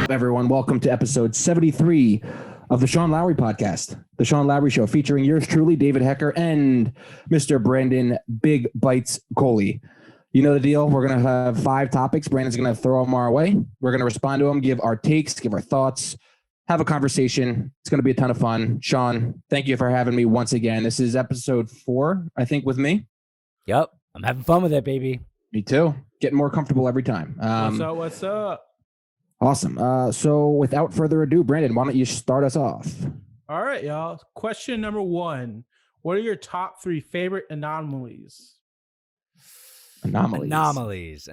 Everyone, welcome to episode 73 of the Sean Lowery podcast, the Sean Lowery Show, featuring yours truly, David Hecker, and Mr. Brandon Big Bites Coley. You know the deal. We're going to have 5 topics. Brandon's going to throw them our way. We're going to respond to them, give our takes, give our thoughts, have a conversation. It's going to be a ton of fun. Sean, thank you for having me once again. This is episode 4, I think, with me. Yep. I'm having fun with it, baby. Me too. Getting more comfortable every time. What's up? Awesome. So without further ado, Brandon, why don't you start us off? All right, y'all. Question number 1. What are your top 3 favorite anomalies? Anomalies.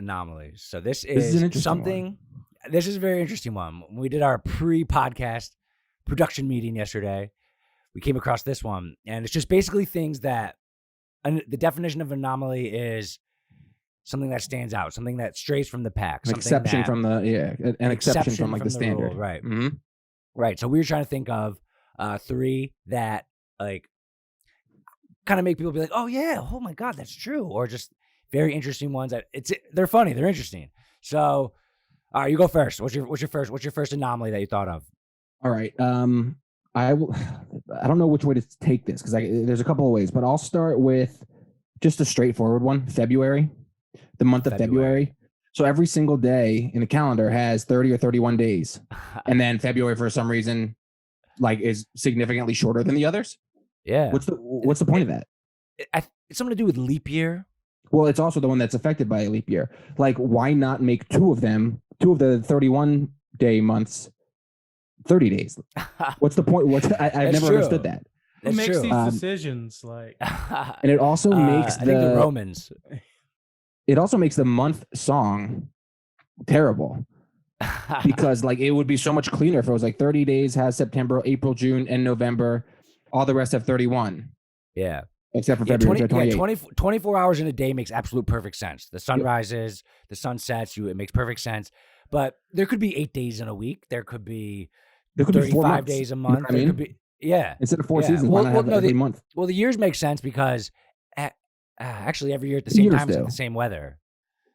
So this is something. This is a very interesting one. When we did our pre-podcast production meeting yesterday, we came across this one, and it's just basically things that, and the definition of anomaly is something that stands out, something that strays from the pack, an exception from like the standard, rule, right? Mm-hmm. Right. So we were trying to think of 3 that like kind of make people be like, "Oh yeah, oh my god, that's true," or just very interesting ones that they're funny, they're interesting. So, all right, you go first. What's your first anomaly that you thought of? All right. I don't know which way to take this because there's a couple of ways, but I'll start with just a straightforward one. February. The month of February. So every single day in the calendar has 30 or 31 days. And then February, for some reason, like is significantly shorter than the others. Yeah. What's the point of that? It's something to do with leap year. Well, it's also the one that's affected by a leap year. Like, why not make 2 of the 31-day months 30 days? What's the point? I've never understood that. Who makes these decisions? Like, and it also makes I think the Romans. It also makes the month song terrible because like it would be so much cleaner if it was like 30 days has September, April, June, and November. All the rest have 31. Yeah. Except for February. 24 hours in a day makes absolute perfect sense. The sun rises, the sun sets, it makes perfect sense. But there could be 8 days in a week. There could be 35 days a month. You know what I mean? Could be, yeah. Instead of 4 seasons, why not have every month? Well, the years make sense because actually every year at the same time it's like the same weather.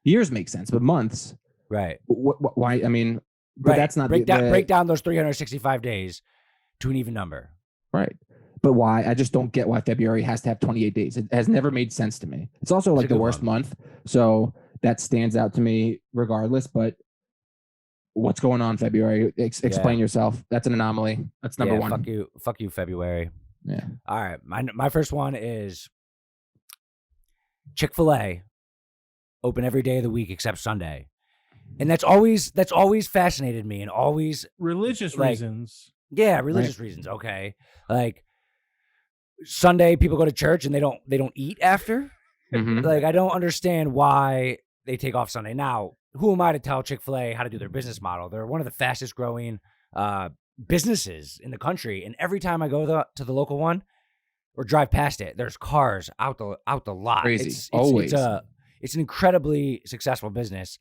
Years make sense, but months. Right. Why? I mean, but that's not break down those 365 days to an even number. Right. But why? I just don't get why February has to have 28 days. It has never made sense to me. It's also like the worst month. So that stands out to me regardless. But what's going on February? Explain yourself. That's an anomaly. That's number 1. Fuck you, February. Yeah. All right. My first one is Chick-fil-A open every day of the week except Sunday. And that's always fascinated me, and always religious reasons. Yeah, religious reasons. Okay. Like Sunday people go to church and they don't eat after. Mm-hmm. Like I don't understand why they take off Sunday. Now, who am I to tell Chick-fil-A how to do their business model? They're one of the fastest growing businesses in the country, and every time I go to the local one or drive past it, there's cars out the lot. Crazy. Always. It's an incredibly successful business.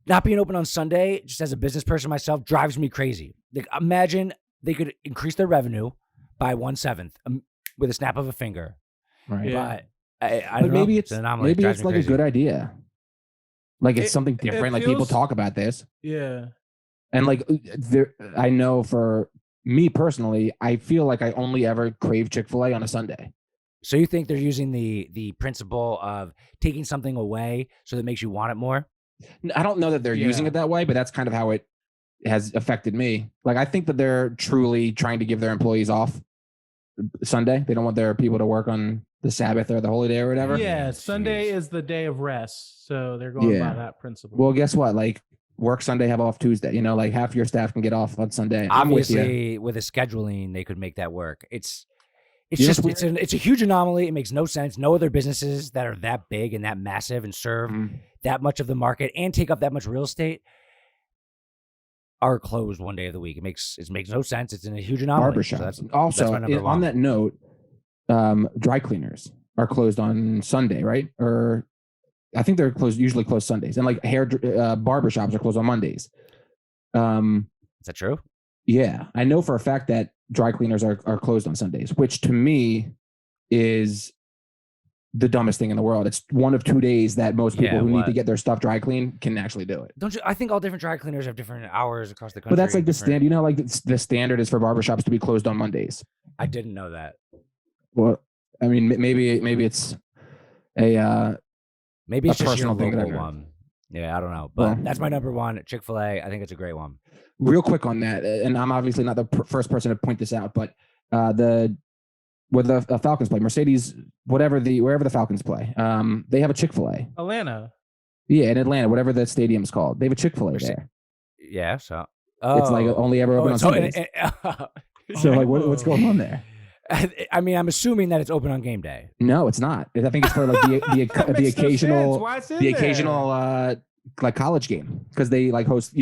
Not being open on Sunday, just as a business person myself, drives me crazy. Like, imagine they could increase their revenue by 1/7 with a snap of a finger. Right. But I don't know. Maybe it's an anomaly. Maybe it's like a good idea. Like it's something different. Like people talk about this. Yeah. And like I know for me personally, I feel like I only ever crave Chick-fil-A on a Sunday. So you think they're using the principle of taking something away so that it makes you want it more? I don't know that they're using it that way, but that's kind of how it has affected me. Like, I think that they're truly trying to give their employees off Sunday. They don't want their people to work on the Sabbath or the holy day or whatever. Yeah, Sunday is the day of rest. So they're going by that principle. Well, guess what? Like, work Sunday, have off Tuesday. You know, like half your staff can get off on Sunday. Obviously, with a scheduling, they could make that work. It's a huge anomaly. It makes no sense. No other businesses that are that big and that massive and serve that much of the market and take up that much real estate are closed one day of the week. It makes no sense. It's a huge anomaly. Barbershops. So also, on that note, dry cleaners are closed on Sunday, right? Or I think they're usually closed Sundays. And like barbershops are closed on Mondays. Is that true? Yeah, I know for a fact that dry cleaners are closed on Sundays, which to me is the dumbest thing in the world. It's one of 2 days that most people who need to get their stuff dry clean can actually do it. Don't you? I think all different dry cleaners have different hours across the country. But that's like the standard. You know, like the standard is for barbershops to be closed on Mondays. I didn't know that. Well, I mean, maybe it's maybe it's a just personal your thing local that one. Yeah, I don't know, but Well, that's my number one. Chick-fil-A. I think it's a great one. Real quick on that, and I'm obviously not the first person to point this out, but the Falcons play, Mercedes, wherever the Falcons play, they have a Chick-fil-A. Atlanta. Yeah, in Atlanta, whatever the stadium's called, they have a Chick-fil-A there. Yeah, so it's like only ever open on Sundays. So like, what's going on there? I mean, I'm assuming that it's open on game day. No, it's not. I think it's for like the occasional like college game, because they like host,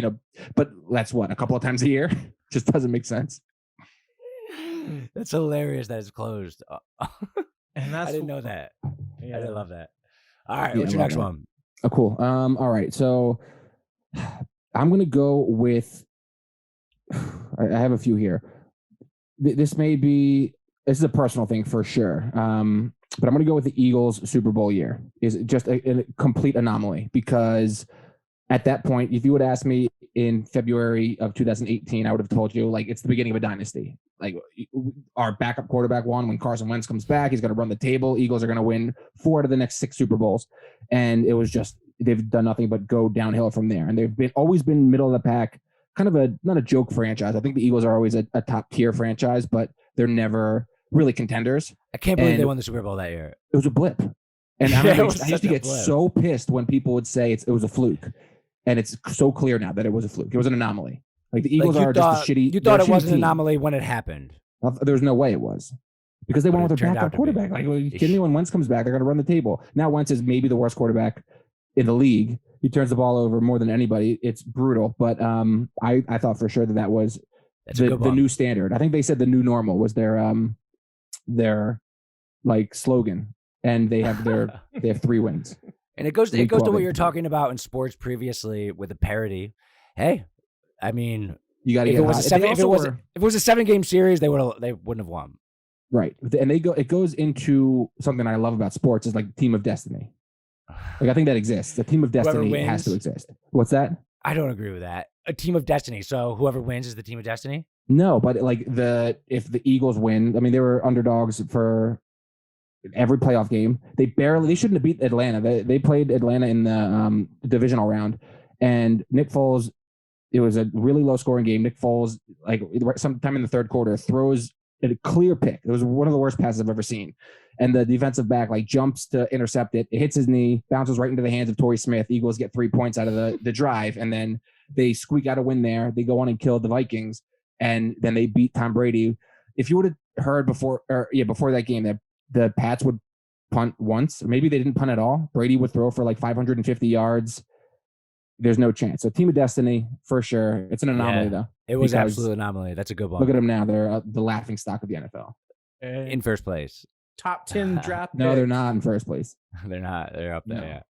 but that's what, a couple of times a year. Just doesn't make sense. That's hilarious that it's closed. And I didn't know that. Yeah. I didn't love that. All right, what's your next one? Oh, cool. All right, so I'm gonna go with. I have a few here. This is a personal thing for sure. But I'm going to go with the Eagles Super Bowl year. Is just a complete anomaly, because at that point, if you would ask me in February of 2018, I would have told you like it's the beginning of a dynasty. Like our backup quarterback won. When Carson Wentz comes back, he's going to run the table. Eagles are going to win 4 out of the next 6 Super Bowls, and it was just they've done nothing but go downhill from there. And they've always been middle of the pack, kind of not a joke franchise. I think the Eagles are always a top tier franchise, but they're never really contenders. I can't believe they won the Super Bowl that year. It was a blip. And I used to get so pissed when people would say it was a fluke. And it's so clear now that it was a fluke. It was an anomaly. Like the Eagles are just a shitty. You thought it was an anomaly when it happened. There's no way it was. Because they went with their backup quarterback. Like, are you kidding me? When Wentz comes back, they're going to run the table. Now Wentz is maybe the worst quarterback in the league. He turns the ball over more than anybody. It's brutal. But I thought for sure that was the new standard. I think they said the new normal was their like slogan, and they have 3 wins. And it goes to what you're talking about in sports previously with the parity. Hey, I mean, you got to get if it was a 7-game series, they wouldn't have won. Right, and it goes into something I love about sports is like team of destiny. Like I think that exists. The team of destiny has to exist. What's that? I don't agree with that. A team of destiny. So whoever wins is the team of destiny? No, but like if the Eagles win, I mean, they were underdogs for every playoff game. They shouldn't have beat Atlanta. They played Atlanta in the divisional round, and Nick Foles, it was a really low scoring game. Nick Foles, like sometime in the third quarter, throws a clear pick. It was one of the worst passes I've ever seen. And the defensive back like jumps to intercept it. It hits his knee, bounces right into the hands of Torrey Smith. Eagles get 3 points out of the drive, and then they squeak out a win there. They go on and kill the Vikings, and then they beat Tom Brady. If you would have heard before that game that the Pats would punt once, or maybe they didn't punt at all, Brady would throw for like 550 yards. There's no chance. So team of destiny for sure. It's an anomaly though. It was absolute anomaly. That's a good one. Look at them now. They're the laughing stock of the NFL. In first place. Top 10 draft No, they're not in first place. They're not. They're up there.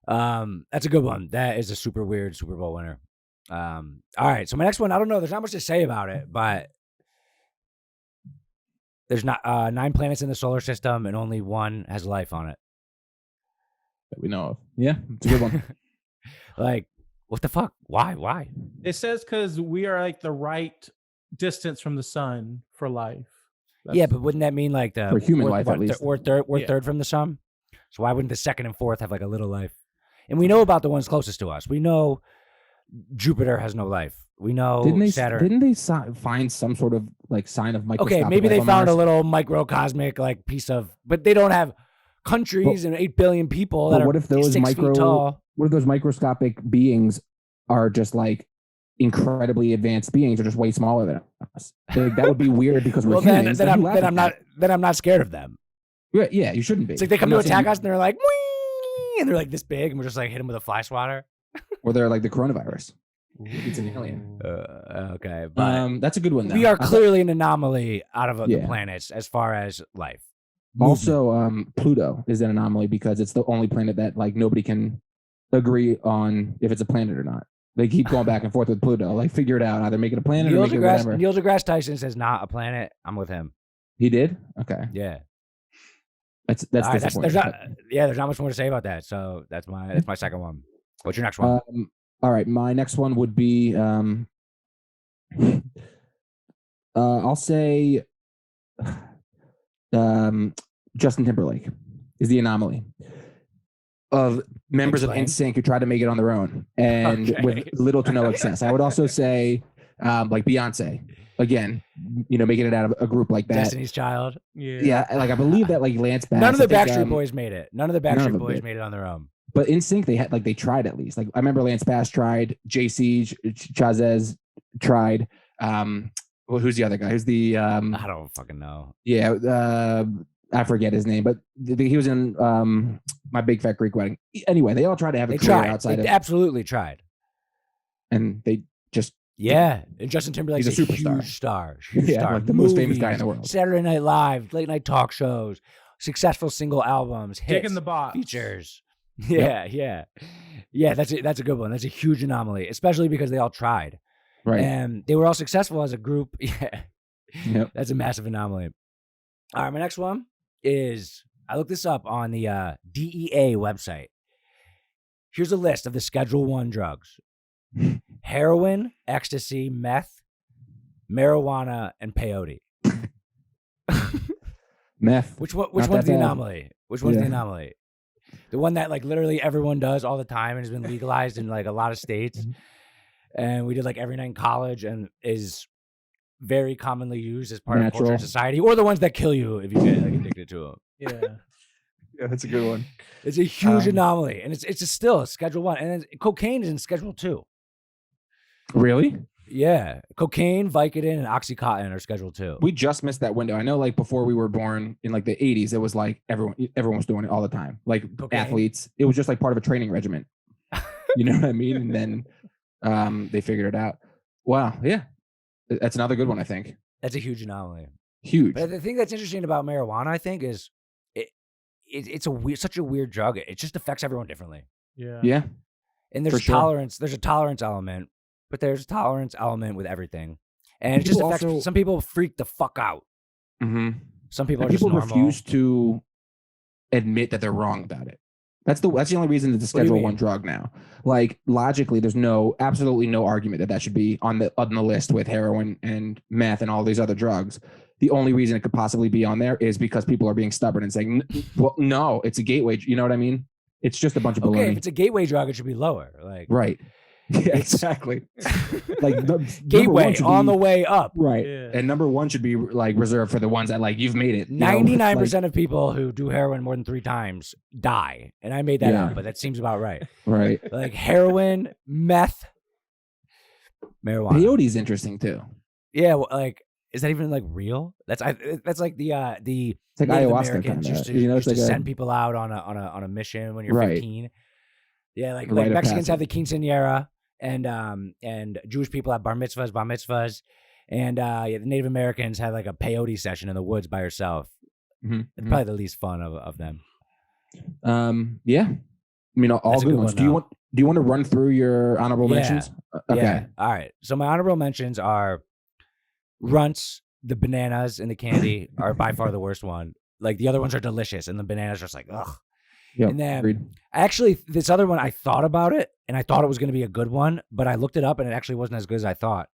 No. Yeah. That's a good one. That is a super weird Super Bowl winner. All right. So my next one, I don't know. There's not much to say about it, but there's not 9 planets in the solar system, and only one has life on it. That we know of. Yeah, it's a good one. Like, what the fuck? Why? It says because we are like the right distance from the sun for life. Yeah, but wouldn't that mean like for human life at least? We're third from the sun. So why wouldn't the second and fourth have like a little life? And we know about the ones closest to us. We know Jupiter has no life. We know Saturn. Didn't they find some sort of like sign of microscopic? Okay, maybe they found a little microcosmic like piece of, but they don't have countries and 8 billion people that are 6 feet tall. What if those microscopic beings are just like incredibly advanced beings, or just way smaller than us? Like, that would be weird because we're humans. Then I'm not scared of them. Yeah, you shouldn't be. It's like they come to attack us and they're like, whee! And they're like this big, and we're just like hit them with a fly swatter. Or they're like the coronavirus. It's an alien. Okay, but that's a good one though. We are clearly an anomaly out of the planets as far as life. Also, Pluto is an anomaly because it's the only planet that like nobody can agree on if it's a planet or not. They keep going back and forth with Pluto. Like, figure it out. Either make it a planet or Neil make it whatever. deGrasse Tyson says not a planet. I'm with him. He did? Okay. Yeah. That's All right, disappointing. there's not much more to say about that. So that's my second one. What's your next one? All right, my next one would be I'll say Justin Timberlake is the anomaly of members of NSYNC who try to make it on their own and with little to no success. I would also say like Beyonce, again, making it out of a group like that. Destiny's Child. Yeah, like I believe that like Lance Bass. None of the Backstreet Boys made it. None of the Backstreet Boys made it on their own. But NSYNC, they tried at least. Like I remember Lance Bass tried, JC Chazez tried. Who's the other guy? Who's the I don't fucking know. Yeah, I forget his name, but he was in My Big Fat Greek Wedding. Anyway, they all tried to have a career outside of. They absolutely tried, and they just and Justin Timberlake's he's a superstar, huge star, like the most famous guy in the world. Saturday Night Live, late night talk shows, successful single albums, hits, Dick in the box, features. Yeah. That's a good one. That's a huge anomaly, especially because they all tried, right? And they were all successful as a group. Yep. That's a massive anomaly. All right, my next one is I looked this up on the DEA website. Here's a list of the Schedule 1 drugs: heroin, ecstasy, meth, marijuana, and peyote. Meth. Which one's the anomaly? Which one's the anomaly? The one that like literally everyone does all the time and has been legalized in like a lot of states. And we did like every night in college and is very commonly used as part of culture and society, or the ones that kill you if you get like addicted to them. Yeah, that's a good one. It's a huge anomaly, and it's still Schedule 1, and then cocaine is in Schedule 2. Really? Yeah, cocaine, Vicodin, and OxyContin are Schedule 2. We just missed that window. I know, like before we were born in like the 80s, it was like everyone was doing it all the time. Like cocaine. Athletes, it was just like part of a training regimen. You know what I mean? And then they figured it out. Wow, yeah, that's another good one. I think that's a huge anomaly. Huge. But the thing that's interesting about marijuana, I think, is it's such a weird drug. It just affects everyone differently. Yeah. And there's tolerance. There's a tolerance element. But there's a tolerance element with everything. And it just affects some people freak the fuck out. Mm-hmm. Some people are just normal. Refuse to admit that they're wrong about it. That's the only reason it's a Schedule 1 drug now. Like logically, there's absolutely no argument that should be on the list with heroin and meth and all these other drugs. The only reason it could possibly be on there is because people are being stubborn and saying, well, no, it's a gateway. You know what I mean? It's just a bunch of baloney. Okay, if it's a gateway drug, it should be lower. Like right. Yeah, exactly. Like gateway on the way up, right? Yeah. And number 1 should be like reserved for the ones that like you've made it. 99% of people who do heroin more than 3 times die, and I made that up, but that seems about right. Right. Like heroin, meth, marijuana. Peyote's interesting too. Yeah, well, like is that even like real? That's like the it's like Native ayahuasca Americans used to send people out on a mission when you're 15. Yeah, like Mexicans have the quinceañera. And Jewish people have bar mitzvahs, and the Native Americans have like a peyote session in the woods by yourself. Mm-hmm. It's probably the least fun of them. Yeah, I mean all good ones. Do you want to run through your honorable mentions? Okay. Yeah. All right. So my honorable mentions are Runts. The bananas in the candy are by far the worst one. Like the other ones are delicious, and the bananas are just like ugh. Yep, and then agreed. Actually, this other one, I thought about it, and I thought it was going to be a good one, but I looked it up, and it actually wasn't as good as I thought.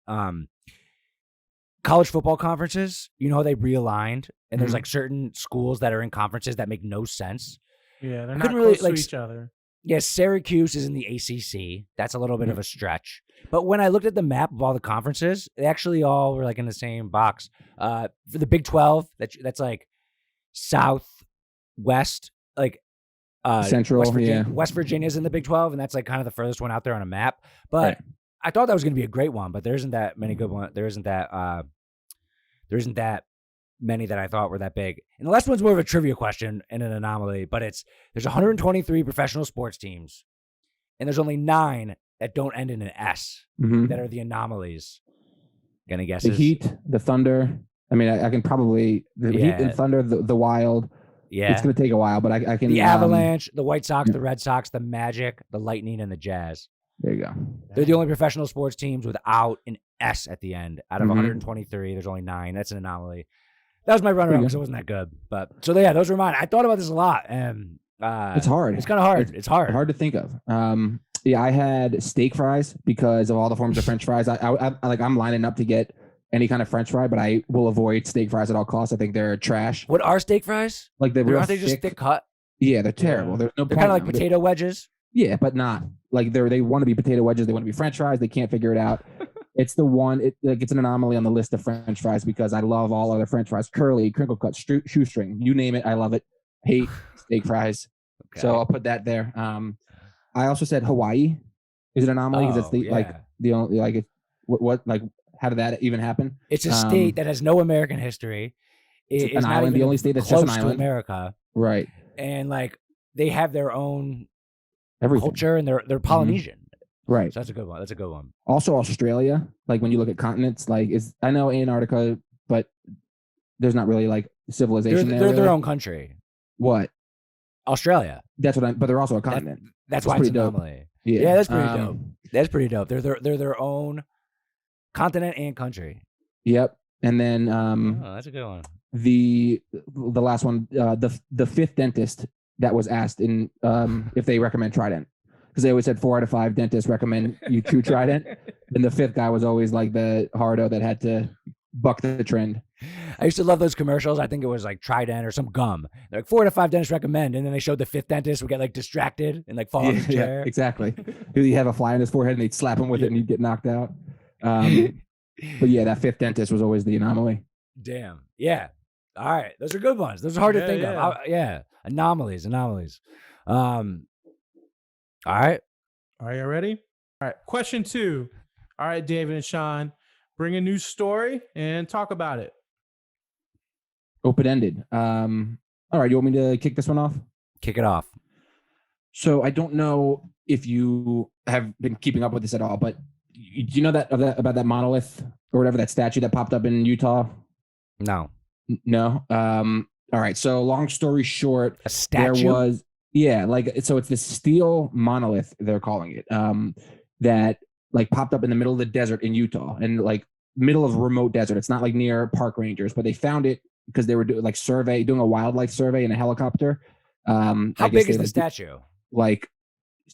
College football conferences, they realigned, and there's like certain schools that are in conferences that make no sense. Yeah, they're not close to each other. Yeah, Syracuse is in the ACC. That's a little bit of a stretch. But when I looked at the map of all the conferences, they actually all were like in the same box. For the Big 12, that's like southwest, like Central, West Virginia's in the Big 12, and that's like kind of the furthest one out there on a map. But I thought that was going to be a great one, but there isn't that many good ones. There isn't that many that I thought were that big. And the last one's more of a trivia question and an anomaly, but there's 123 professional sports teams, and there's only 9 that don't end in an S that are the anomalies. Gonna guess the Heat, the Thunder. I mean, I can probably Heat, the Thunder, the Wild. Yeah, it's going to take a while, but I can. The Avalanche, the White Sox, the Red Sox, the Magic, the Lightning, and the Jazz. There you go. They're the only professional sports teams without an S at the end. Out of Mhm. 123, there's only 9. That's an anomaly. That was my runner-up because it wasn't that good. But so yeah, those were mine. I thought about this a lot, and It's hard. It's kind of hard. It's hard. Hard to think of. Yeah, I had steak fries because of all the forms of French fries. I'm lining up to get any kind of French fry, but I will avoid steak fries at all costs. I think they're trash. What are steak fries? Like the real Aren't they just thick cut? Yeah, they're terrible. There's no. They're kind of like potato wedges. Yeah, but not like they want to be potato wedges. They want to be French fries. They can't figure it out. It's the one. It's an anomaly on the list of French fries because I love all other French fries: curly, crinkle cut, shoestring. You name it, I love it. Hate steak fries. Okay. So I'll put that there. I also said Hawaii is an anomaly because it's the only like it, what like how did that even happen? It's a state that has no American history. It's an island, the only state that's just an island. To America, right? And like they have their own everything. Culture, and they're Polynesian. Mm-hmm. Right. So that's a good one. That's a good one. Also, Australia. Like when you look at continents, like I know Antarctica, but there's not really like civilization there. They're their own country. What? Australia. That's what but they're also a continent. That's why it's an anomaly. Yeah, that's pretty dope. That's pretty dope. They're their own continent and country. Yep. And then that's a good one. The last one, the fifth dentist that was asked in if they recommend Trident, because they always said 4 out of 5 dentists recommend you chew Trident, and the fifth guy was always like the hardo that had to buck the trend. I used to love those commercials. I think it was like Trident or some gum. They're like 4 out of 5 dentists recommend, and then they showed the fifth dentist would get like distracted and like fall off his chair. Yeah, exactly. He'd have a fly on his forehead and they'd slap him with it and he'd get knocked out. But yeah, that fifth dentist was always the anomaly. Damn. Yeah. All right. Those are good ones. Those are hard to think of. Yeah. Anomalies. All right. Are you ready? All right. Question 2. All right, David and Sean, bring a new story and talk about it. Open-ended. All right. You want me to kick this one off? Kick it off. So I don't know if you have been keeping up with this at all, but do you know about that monolith or whatever, that statue that popped up in Utah? No. No. All right. So long story short, a statue. There was so it's this steel monolith, they're calling it, that like popped up in the middle of the desert in Utah, and like middle of a remote desert. It's not like near park rangers, but they found it because they were doing a wildlife survey in a helicopter. How big is the statue? Like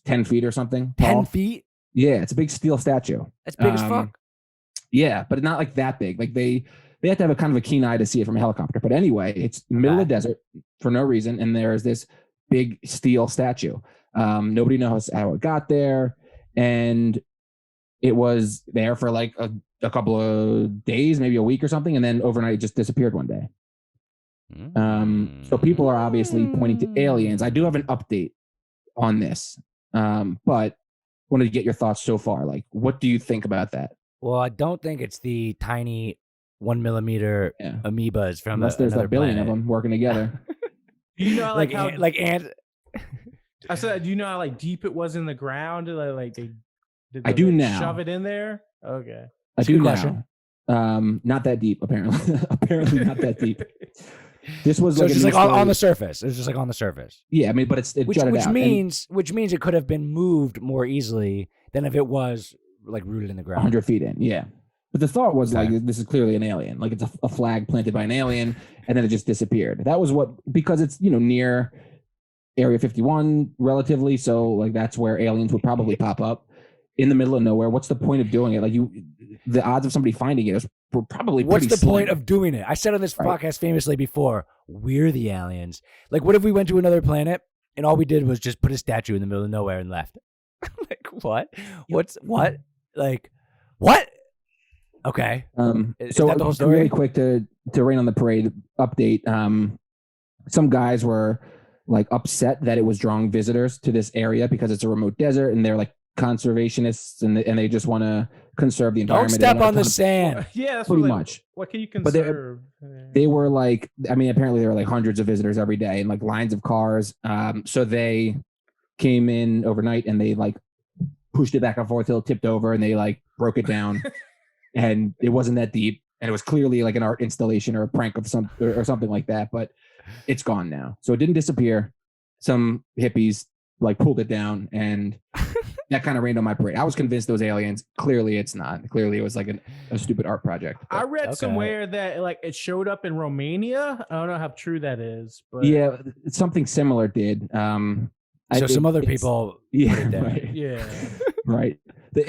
10 feet or something. 10 feet? Yeah, it's a big steel statue. That's big as fuck. Yeah, but not like that big. Like they have to have a kind of a keen eye to see it from a helicopter. But anyway, it's middle of the desert for no reason, and there's this big steel statue. Nobody knows how it got there, and it was there for like a couple of days, maybe a week or something, and then overnight it just disappeared one day. So people are obviously pointing to aliens. I do have an update on this, but wanted to get your thoughts so far. Like, what do you think about that? Well, I don't think it's the tiny 1 millimeter amoebas from unless there's a billion of them working together. You know, like ant. I said, do you know how like deep it was in the ground? Like I do now. Shove it in there. Okay, I do now. Not that deep, apparently. Apparently not that deep. This was so like just like on the surface. It was just like on the surface. Yeah, I mean, but it which means it could have been moved more easily than if it was like rooted in the ground. 100 feet in, yeah. But the thought was like, this is clearly an alien. Like it's a flag planted by an alien, and then it just disappeared. That was because it's near Area 51 relatively, so like that's where aliens would probably pop up in the middle of nowhere. What's the point of doing it? Like the odds of somebody finding it were probably what's the slim. point of doing it? I said on this podcast famously before, we're the aliens. Like, what if we went to another planet and all we did was just put a statue in the middle of nowhere and left? Like what? What? Like what? Okay. So that the whole story? Really quick to rain on the parade update. Some guys were like upset that it was drawing visitors to this area because it's a remote desert, and they're like conservationists, and they just want to conserve the environment. Don't step on the sand. Yeah, that's pretty much. What can you conserve? But they were like, I mean, apparently there were like hundreds of visitors every day and like lines of cars. So they came in overnight and they like pushed it back and forth till it tipped over, and they like broke it down. And it wasn't that deep, and it was clearly like an art installation or a prank of something like that. But it's gone now, so it didn't disappear. Some hippies like pulled it down, and that kind of rained on my parade. I was convinced those aliens. Clearly, it's not. Clearly, it was like a stupid art project. I read somewhere that like it showed up in Romania. I don't know how true that is, but yeah, something similar did. So some other people. Yeah, right. Yeah. Right.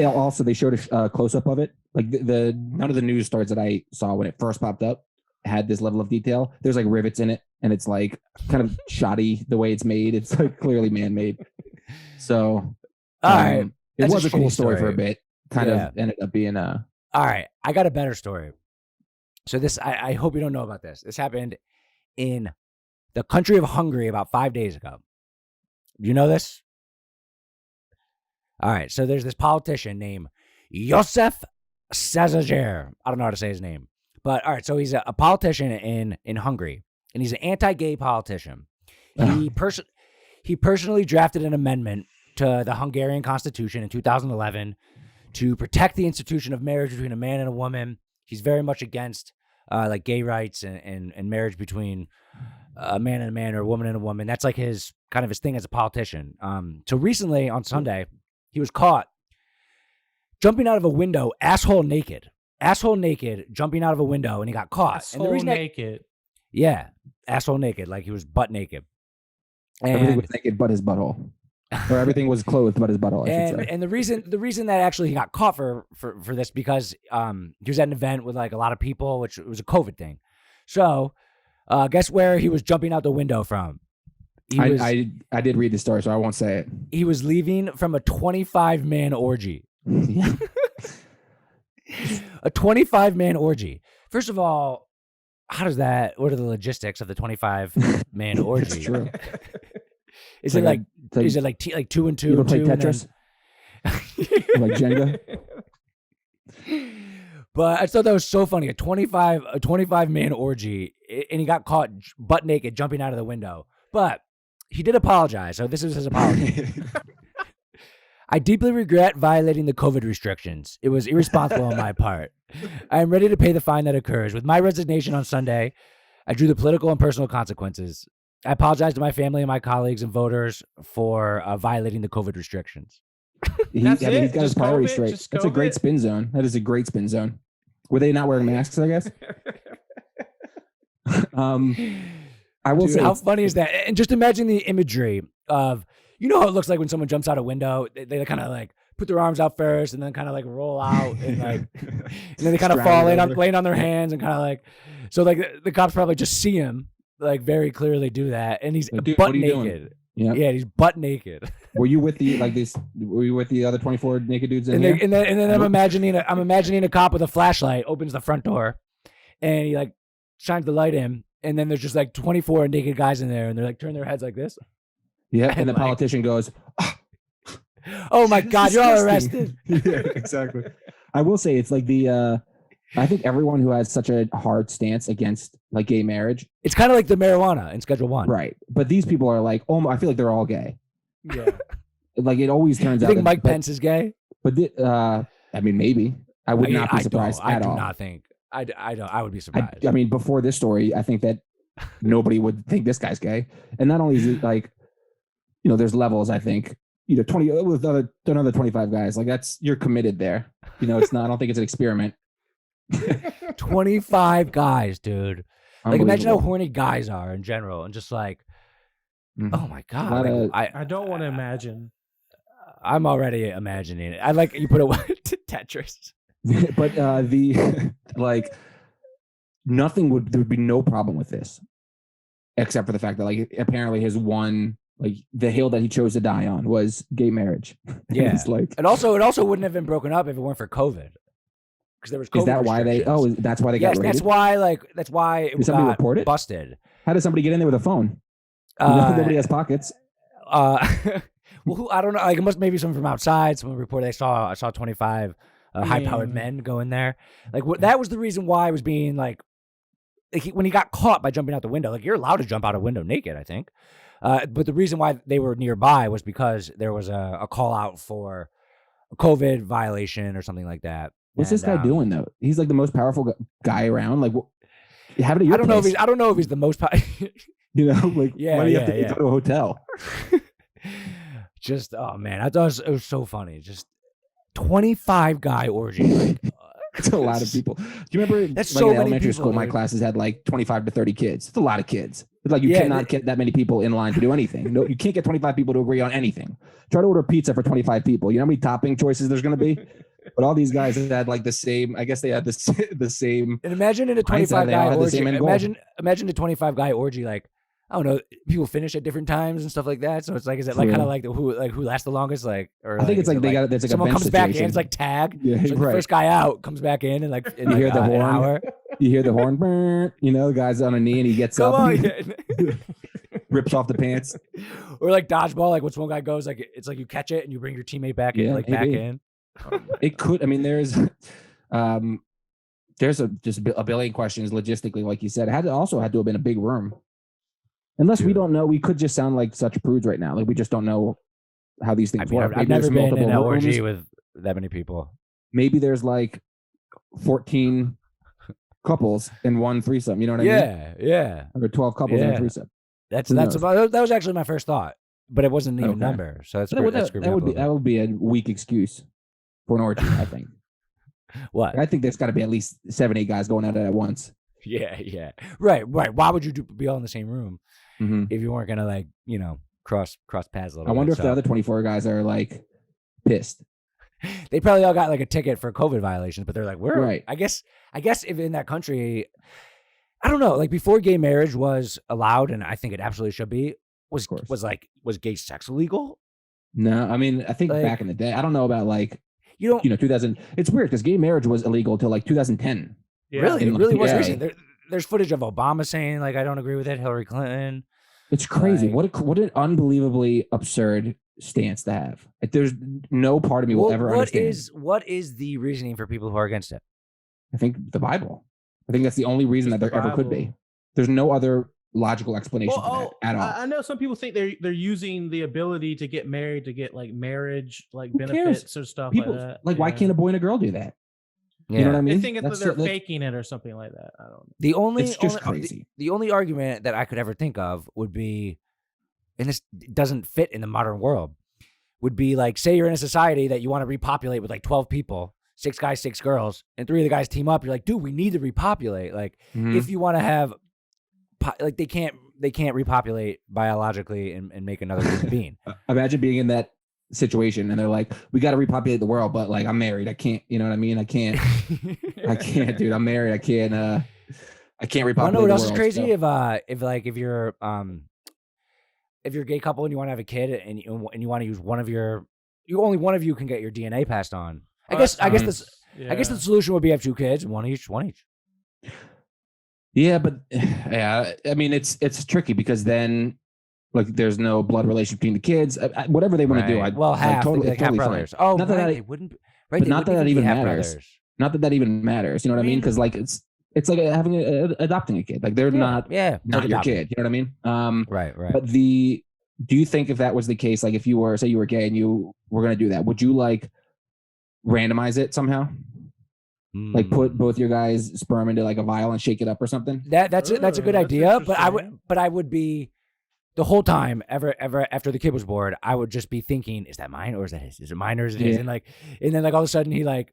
Also, they showed a close up of it. Like the none of the news stories that I saw when it first popped up had this level of detail. There's like rivets in it, and it's like kind of shoddy the way it's made. It's like clearly man made. So, all right, it was a cool story for a bit. Kind of ended up being a. All right, I got a better story. So this, I hope you don't know about this. This happened in the country of Hungary about 5 days ago. Do you know this? All right, so there's this politician named Josef Szajer. I don't know how to say his name. But all right, so he's a politician in Hungary, and he's an anti-gay politician. He personally drafted an amendment to the Hungarian constitution in 2011 to protect the institution of marriage between a man and a woman. He's very much against like gay rights and marriage between a man and a man or a woman and a woman. That's like his kind of his thing as a politician. So recently on Sunday, he was caught jumping out of a window, asshole naked, jumping out of a window, and he got caught. Asshole and the reason naked. Yeah, asshole naked, like he was butt naked. And, everything was naked but his butthole. Or everything was clothed but his butthole, I should say. And the reason that actually he got caught for this because he was at an event with like a lot of people, which was a COVID thing. So guess where he was jumping out the window from? I did read the story, so I won't say it. He was leaving from a 25-man orgy. Yeah. A 25-man orgy. First of all, how does that? What are the logistics of the 25-man orgy? It's true. Is it like 2 and 2? You ever play Tetris? Like Jenga? But I thought that was so funny. A 25-man orgy, and he got caught butt naked jumping out of the window. But he did apologize. So this is his apology. I deeply regret violating the COVID restrictions. It was irresponsible on my part. I am ready to pay the fine that occurs. With my resignation on Sunday, I drew the political and personal consequences. I apologize to my family and my colleagues and voters for violating the COVID restrictions. He's got his priorities straight. That's a great spin zone. That is a great spin zone. Were they not wearing masks, I guess? I will say, how funny is that? And just imagine the imagery of, you know how it looks like when someone jumps out a window, they kind of like put their arms out first and then kind of like roll out and like, and then they kind of fall laying on their hands and kind of like, so like the cops probably just see him like very clearly do that, and he's butt naked. Yeah, he's butt naked. Were you with the Were you with the other 24 naked dudes in there? And then I'm imagining a cop with a flashlight opens the front door, and he like shines the light in, and then there's just like 24 naked guys in there, and they're like turn their heads like this. Yeah, and the politician goes, "Oh my God, you're all arrested." Yeah, exactly. I will say it's like I think everyone who has such a hard stance against like gay marriage, it's kind of like the marijuana in Schedule 1, right? But these people are like, oh, I feel like they're all gay. Yeah, like it always turns out. You think Mike Pence is gay? But I mean, maybe I would not be surprised at all. I do not think. I don't. I would be surprised. I mean, before this story, I think that nobody would think this guy's gay, and not only is it like, there's levels. I think 20 with another 25 guys, like you're committed there. It's not. I don't think it's an experiment. 25 guys, dude. Like imagine how horny guys are in general, and just like, oh my God, I don't want to imagine. I'm already imagining it. I like you put it to Tetris. But there'd be no problem with this, except for the fact that like apparently his one the hill that he chose to die on was gay marriage. Yeah, it's like it also wouldn't have been broken up if it weren't for COVID. Because there was COVID. Is that why they? Oh, that's why they got raided? That's why it Did somebody report it? Busted. How did somebody get in there with a phone? Nobody has pockets. Well, I don't know. Like it must maybe someone from outside. Someone reported I saw 25 high-powered men go in there. Like that was the reason why I was being like when he got caught by jumping out the window. Like you're allowed to jump out a window naked, I think. But the reason why they were nearby was because there was a call out for a COVID violation or something like that. What's this guy doing though? He's like the most powerful guy around. Like, have it at your place. I don't know if he's the most. Like, why do you have to go to a hotel? Just oh man, I thought it was so funny. Just 25 guy orgy. Like, It's a lot of people. Do you remember That's like so in many elementary people, school, my dude. classes had like 25 to 30 kids. It's a lot of kids. It's like you Yeah, cannot get that many people in line to do anything. No, you can't get 25 people to agree on anything. Try to order pizza for 25 people. You know how many topping choices there's going to be? But all these guys had like the same, I guess they had the same. And imagine in a mindset, 25 they all guy had the orgy. same end goal. Imagine a 25 guy orgy. Like I don't know, people finish at different times and stuff like that. So it's like, is it like kind of like who lasts the longest? Like, or I think it's like they got there's like someone a bench comes back in. situation. It's like tag. Yeah, So like the first guy out comes back in and like in you hear the an horn. hour. You hear the horn. Burn, you know, the guy's on a knee and he gets Come up, on, rips off the pants. Or like dodgeball. Like once one guy goes, like it's like you catch it and you bring your teammate back in, like back in. It could. I mean, there's just a billion questions logistically, like you said. It also had to have been a big room. Unless we don't know, we could just sound like such prudes right now. Like we just don't know how these things work. I've never been in an orgy with that many people. Maybe there's like 14 couples in one threesome. You know what I mean? Yeah. Or 12 couples in a threesome. That was actually my first thought, but it wasn't an even number. So that's that would be a weak excuse for an orgy, I think. What? I think there's got to be at least 7-8 guys going at it at once. Yeah. Right. Why would you be all in the same room if you weren't gonna like cross paths a little bit? I wonder if the other 24 guys are like pissed. They probably all got like a ticket for COVID violations, but they're like, we're right. I guess if in that country, I don't know, like before gay marriage was allowed, and I think it absolutely should be, was gay sex illegal? No, I mean, I think like, back in the day, I don't know about like 2000. It's weird because gay marriage was illegal until like 2010. Yeah. Really, it really was recent. There's footage of Obama saying like I don't agree with it. Hillary Clinton. It's crazy. Like, what an unbelievably absurd stance to have. Like, there's no part of me will ever understand. What is the reasoning for people who are against it? I think the Bible. I think that's the only reason that there ever could be. There's no other logical explanation for that at all. I know some people think they're using the ability to get married to get like marriage like benefits or stuff like that. Like, why can't a boy and a girl do that? Yeah. You know what I mean? They think they're faking it or something like that. I don't know. It's just crazy. The only argument that I could ever think of would be, and this doesn't fit in the modern world, would be like, say you're in a society that you want to repopulate with like 12 people, 6 guys, 6 girls, and 3 of the guys team up. You're like, dude, we need to repopulate. Like, if you want to have, like, they can't repopulate biologically and make another human being. Imagine being in that situation and they're like, we got to repopulate the world, but like I'm married, I can't, you know what I mean? I can't dude, I'm married, I can't repopulate. I know what else is So. crazy? If you're a gay couple and you want to have a kid and you want to use only one of you can get your DNA passed on. I guess the solution would be have 2 kids, one each. Yeah, but I mean it's tricky because then like there's no blood relation between the kids. Whatever they want to do, half totally brothers. Fine. Oh, not that they wouldn't. Right, but not that even matters. Brothers. Not that even matters. You know what I mean? Because like it's like having adopting a kid. Like they're not your kid. You know what I mean? Right. But do you think if that was the case, like if you were gay and you were going to do that, would you like randomize it somehow? Like put both your guys' sperm into like a vial and shake it up or something? That's a good idea. But I would be the whole time ever after the kid was born, I would just be thinking, is that mine or is that his? Is it mine or is it his? And then like all of a sudden he like,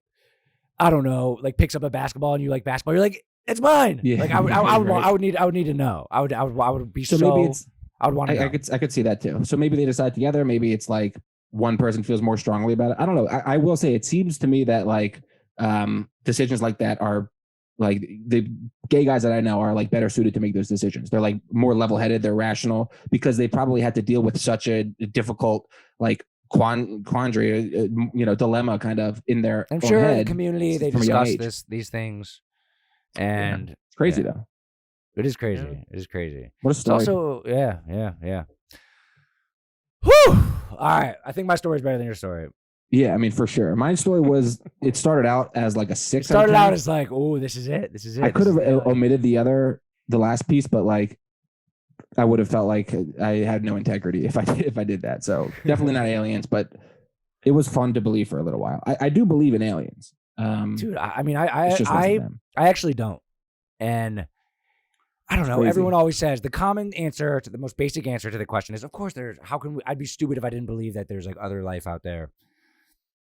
I don't know, like picks up a basketball and you like basketball. You're like, it's mine. Yeah. Like I would need to know. I would be so maybe I would want to. I could see that too. So maybe they decide together. Maybe it's like one person feels more strongly about it. I don't know. I will say it seems to me that like decisions like that are like the gay guys that I know are like better suited to make those decisions. They're like more level-headed. They're rational because they probably had to deal with such a difficult like quandary, dilemma kind of in their I'm own sure head in the community they discuss these things, and it's crazy though. It is crazy. Yeah. It is crazy. What a story. It's also, yeah. Whew. All right. I think my story is better than your story. Yeah, I mean, for sure. My story was, it started out as like a 6. It started out as like, oh, this is it. I could have omitted the last piece, but like, I would have felt like I had no integrity if I did that. So definitely not aliens, but it was fun to believe for a little while. I do believe in aliens. Dude, I mean, I actually don't. And I don't It's know. crazy. Everyone always says the common answer to the most basic answer to the question is, of course, I'd be stupid if I didn't believe that there's like other life out there.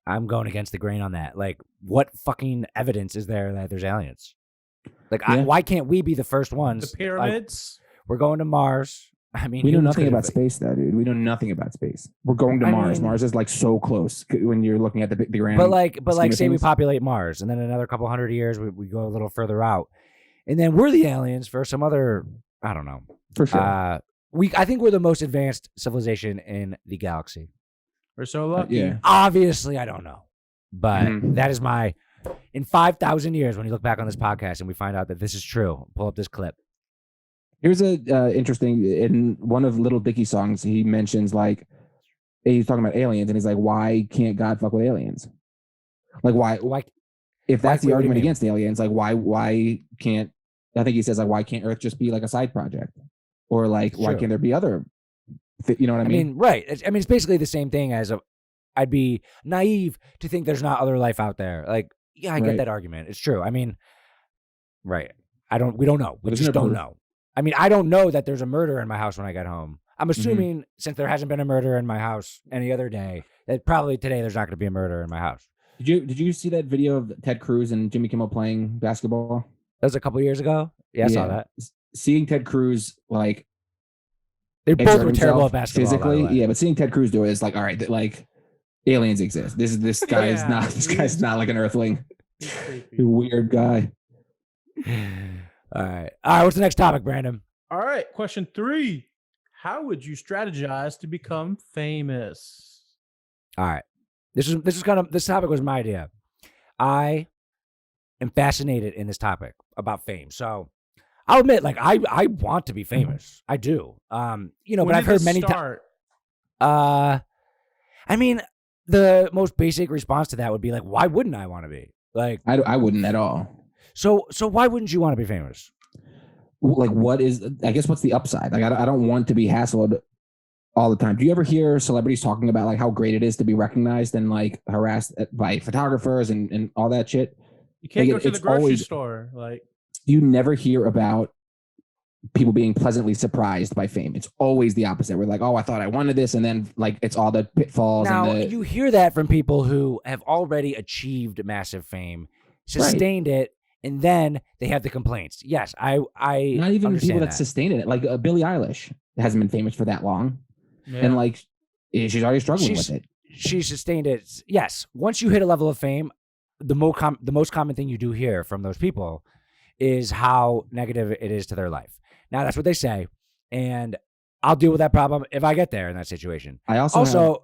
I'm going against the grain on that. Like, what fucking evidence is there that there's aliens? Like, why can't we be the first ones? The pyramids. We're going to Mars. I mean, We know humans nothing could about have- space, though, dude. We know nothing about space. We're going to Mars. mean- Mars is like so close when you're looking at the grand. But like, scheme of say we things. populate Mars, and then another couple hundred years, we go a little further out, and then we're the aliens for some other. I don't know. For sure. I think we're the most advanced civilization in the galaxy. We're so lucky. yeah. Obviously, I don't know, but Mhm. that is my. In 5,000 years, when you look back on this podcast and we find out that this is true, pull up this clip. Here's a interesting, in one of Little Dicky's songs, he mentions like, he's talking about aliens, and he's like, why can't God fuck with aliens? Like, why if that's the what do you argument mean? against aliens, like why can't, I think he says like, why can't Earth just be like a side project? Or like, why Sure. can't there be other, you know what I I mean? mean, right. It's basically the same thing as I'd be naive to think there's not other life out there. Like, yeah, I get Right. that argument. It's true. I mean, right. We don't know. We There's just no don't proof. know. I mean, I don't know that there's a murder in my house when I get home. I'm Mm-hmm. assuming since there hasn't been a murder in my house any other day, that probably today there's not going to be a murder in my house. Did you see that video of Ted Cruz and Jimmy Kimmel playing basketball? That was a couple years ago. Yeah, I saw that. Seeing Ted Cruz like They both exert were terrible himself at basketball. by the physically, way. yeah, but seeing Ted Cruz do it is like, all right, like aliens exist. This guy is Yeah, not this he guy's is- not like an earthling. He's creepy. Weird guy. All right. What's the next topic, Brandon? All right. Question 3. How would you strategize to become famous? All right. This topic was my idea. I am fascinated in this topic about fame. So I'll admit, like, I want to be famous. I do. When but I've did heard this many times. start? I mean, the most basic response to that would be like, why wouldn't I want to be? Like, I wouldn't at all. so why wouldn't you want to be famous? Like, what is? I guess what's the upside? Like, I don't want to be hassled all the time. Do you ever hear celebrities talking about like how great it is to be recognized and like harassed by photographers and all that shit? You can't like, go to the it's grocery always- store. Like, You never hear about people being pleasantly surprised by fame. It's always the opposite. We're like, oh, I thought I wanted this, and then like it's all the pitfalls. Now, and the, you hear that from people who have already achieved massive fame, sustained it, and then they have the complaints. Yes, I not even understand people that that. sustain it. Like Billie Eilish hasn't been famous for that long, yeah. and like she's already struggling She's- with it. She sustained it. Yes, once you hit a level of fame, the most common thing you do hear from those people is how negative it is to their life. Now, that's what they say, and I'll deal with that problem if I get there in that situation. I also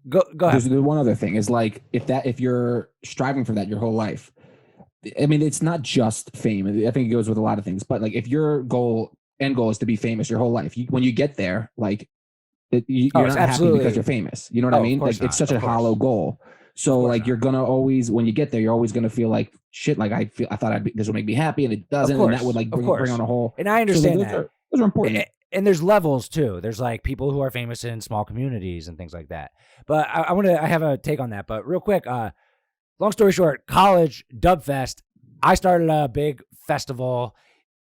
Go ahead. there's one other thing is like if you're striving for that your whole life. I mean, it's not just fame. I think it goes with a lot of things. But like, if your end goal is to be famous your whole life, when you get there, like, you're Oh, not it's happy absolutely- because you're famous. You know what I Oh, of mean? course Like, it's not. such a Of course. hollow goal. So course like, not. you're gonna always, when you get there, you're always gonna feel like shit. Like I thought this would make me happy, and it doesn't. And that course, would like of bring course. on a whole. And I understand so, that. Those are important. And there's levels too. There's like people who are famous in small communities and things like that. But I have a take on that. But real quick, long story short, college Dub Fest. I started a big festival.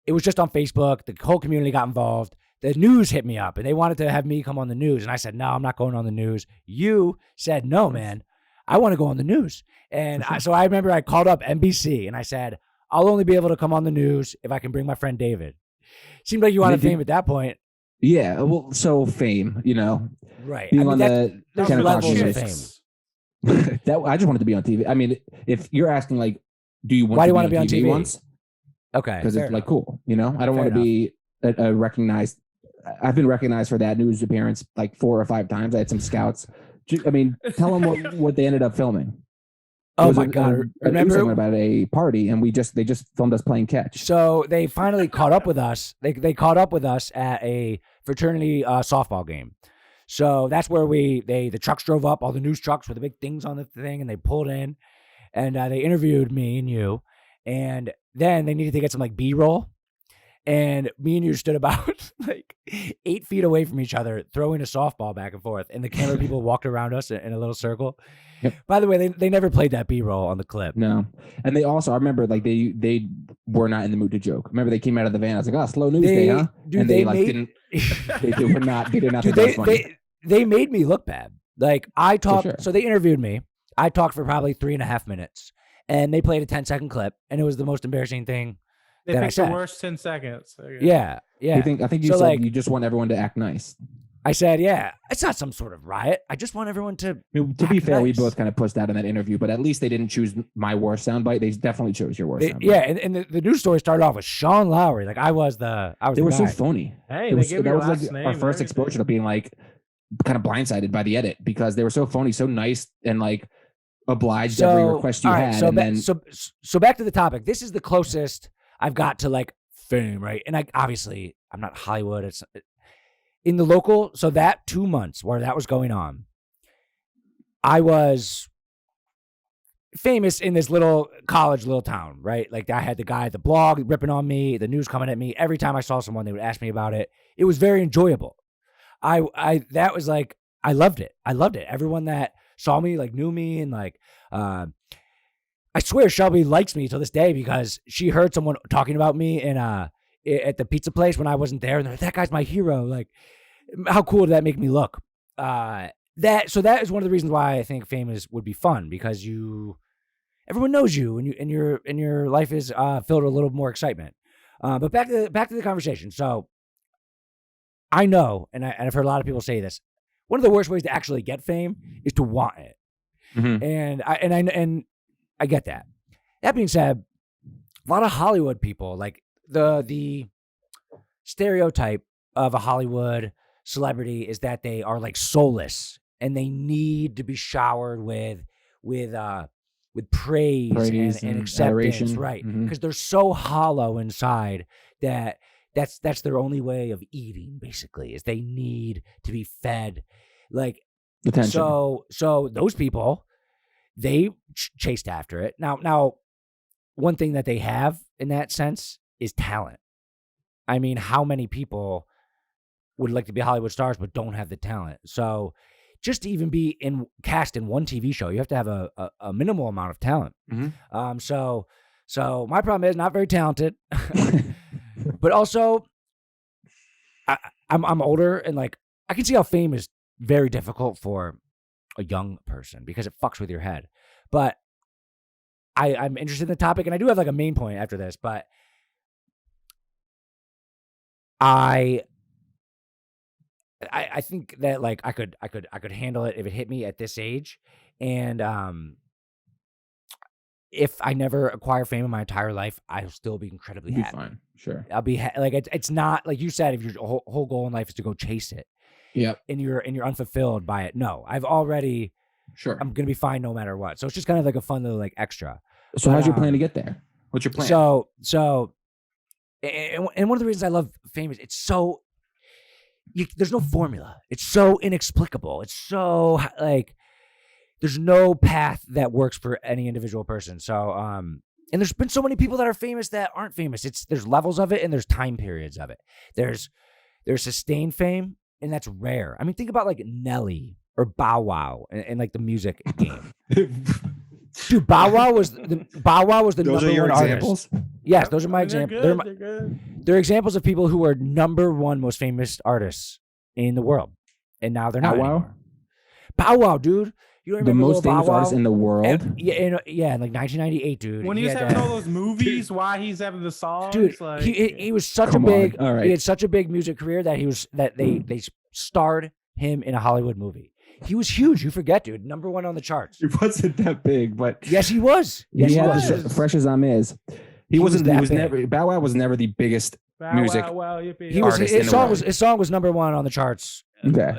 It was just on Facebook. The whole community got involved. The news hit me up and they wanted to have me come on the news. And I said, no, I'm not going on the news. You said, no, man, I want to go on the news. And so I remember I called up NBC and I said, I'll only be able to come on the news if I can bring my friend David. Seemed like you wanted Did- fame at that point. Yeah. Well, so fame, Right. being I mean, on that, the there's 10 o'clock levels of news. fame. that I just wanted to be on TV. I mean, if you're asking like, do you want Why to do you be wanna on be on TV TV? once? Okay. Because fair it's like enough. cool, I don't Fair want to be a recognized. I've been recognized for that news appearance like 4 or 5 times. I had some scouts. I mean, tell them what they ended up filming. It Oh was my God. an Remember? segment about a party, and they just filmed us playing catch. So they finally caught up with us. They caught up with us at a fraternity softball game. So that's where the trucks drove up, all the news trucks with the big things on the thing, and they pulled in, and they interviewed me and you, and then they needed to get some like B-roll, And me and you stood about like 8 feet away from each other, throwing a softball back and forth. And the camera people walked around us in a little circle. Yep. By the way, they never played that B-roll on the clip. No. And they also, I remember like they were not in the mood to joke. Remember they came out of the van. I was like, oh, slow news day, huh? Dude, and they like didn't, they did not think that was funny. They made me look bad. Like I talked, sure. So they interviewed me. I talked for probably 3.5 minutes and they played a 10-second clip and it was the most embarrassing thing. They picked the worst 10 seconds. Okay. Yeah. I think you so said like, you just want everyone to act nice. I said, yeah, it's not some sort of riot. I just want everyone to. To be fair, we both kind of pushed that in that interview, but at least they didn't choose my worst soundbite. They definitely chose your worst soundbite. Yeah, and the news story started off with Sean Lowery. Like I was the They were guy. so phony. Hey, that was last like name our first exposure to being like kind of blindsided by the edit because they were so phony, so nice, and like obliged every request you had. So back to the topic. This is the closest I've got to like fame, right? And I'm not Hollywood. It's in the local. So that 2 months where that was going on, I was famous in this little town, right? Like I had the guy at the blog ripping on me, the news coming at me. Every time I saw someone, they would ask me about it. It was very enjoyable. That was like, I loved it. Everyone that saw me like knew me and like, I swear Shelby likes me to this day because she heard someone talking about me at the pizza place when I wasn't there. And they're like, that guy's my hero. Like, how cool did that make me look? That is one of the reasons why I think fame would be fun because everyone knows you and your life is filled with a little more excitement. But back to the conversation. So I know, and I've heard a lot of people say this. One of the worst ways to actually get fame is to want it. Mm-hmm. And I get that. That being said, a lot of Hollywood people, like the stereotype of a Hollywood celebrity is that they are like soulless and they need to be showered with praise and acceptance, adoration. Right? Mm-hmm. Because they're so hollow inside that that's their only way of eating. Basically, is they need to be fed, like attention. So those people, they chased after it. Now, one thing that they have in that sense is talent. I mean, how many people would like to be Hollywood stars but don't have the talent? So just to even be cast in one TV show, you have to have a minimal amount of talent. Mm-hmm. So my problem is not very talented, but also I'm older and like I can see how fame is very difficult for a young person because it fucks with your head. But I'm interested in the topic, and I do have like a main point after this, but I think that like I could handle it if it hit me at this age, and if I never acquire fame in my entire life, I'll still be incredibly happy. Fine, sure. I'll be like it's not like you said. If your whole goal in life is to go chase it, yep, and you're unfulfilled by it, no, I've already. Sure. I'm gonna be fine no matter what. So it's just kind of like a fun little like extra. So how's your plan to get there? What's your plan? So, and one of the reasons I love fame is it's so. There's no formula. It's so inexplicable. It's so like there's no path that works for any individual person. So and there's been so many people that are famous that aren't famous. There's levels of it and there's time periods of it. There's sustained fame and that's rare. I mean, think about like Nelly or Bow Wow and like the music game. Dude, Bow Wow was the those number are your one examples? artist. Yes, those are my examples. They're examples of people who were number one most famous artists in the world, and now they're not anymore. Bow Wow, dude. You don't remember the most famous artist in the world? In like 1998, dude. When he was having all those movies, why he's having the songs? Dude, like, he was such he had such a big music career that they starred him in a Hollywood movie. He was huge. You forget, dude. Number one on the charts. He wasn't that big, but yes, he was. Yes, he was. Fresh as I'm is. He wasn't. He was never. Bow Wow was never the biggest music. His song was number one on the charts. Okay.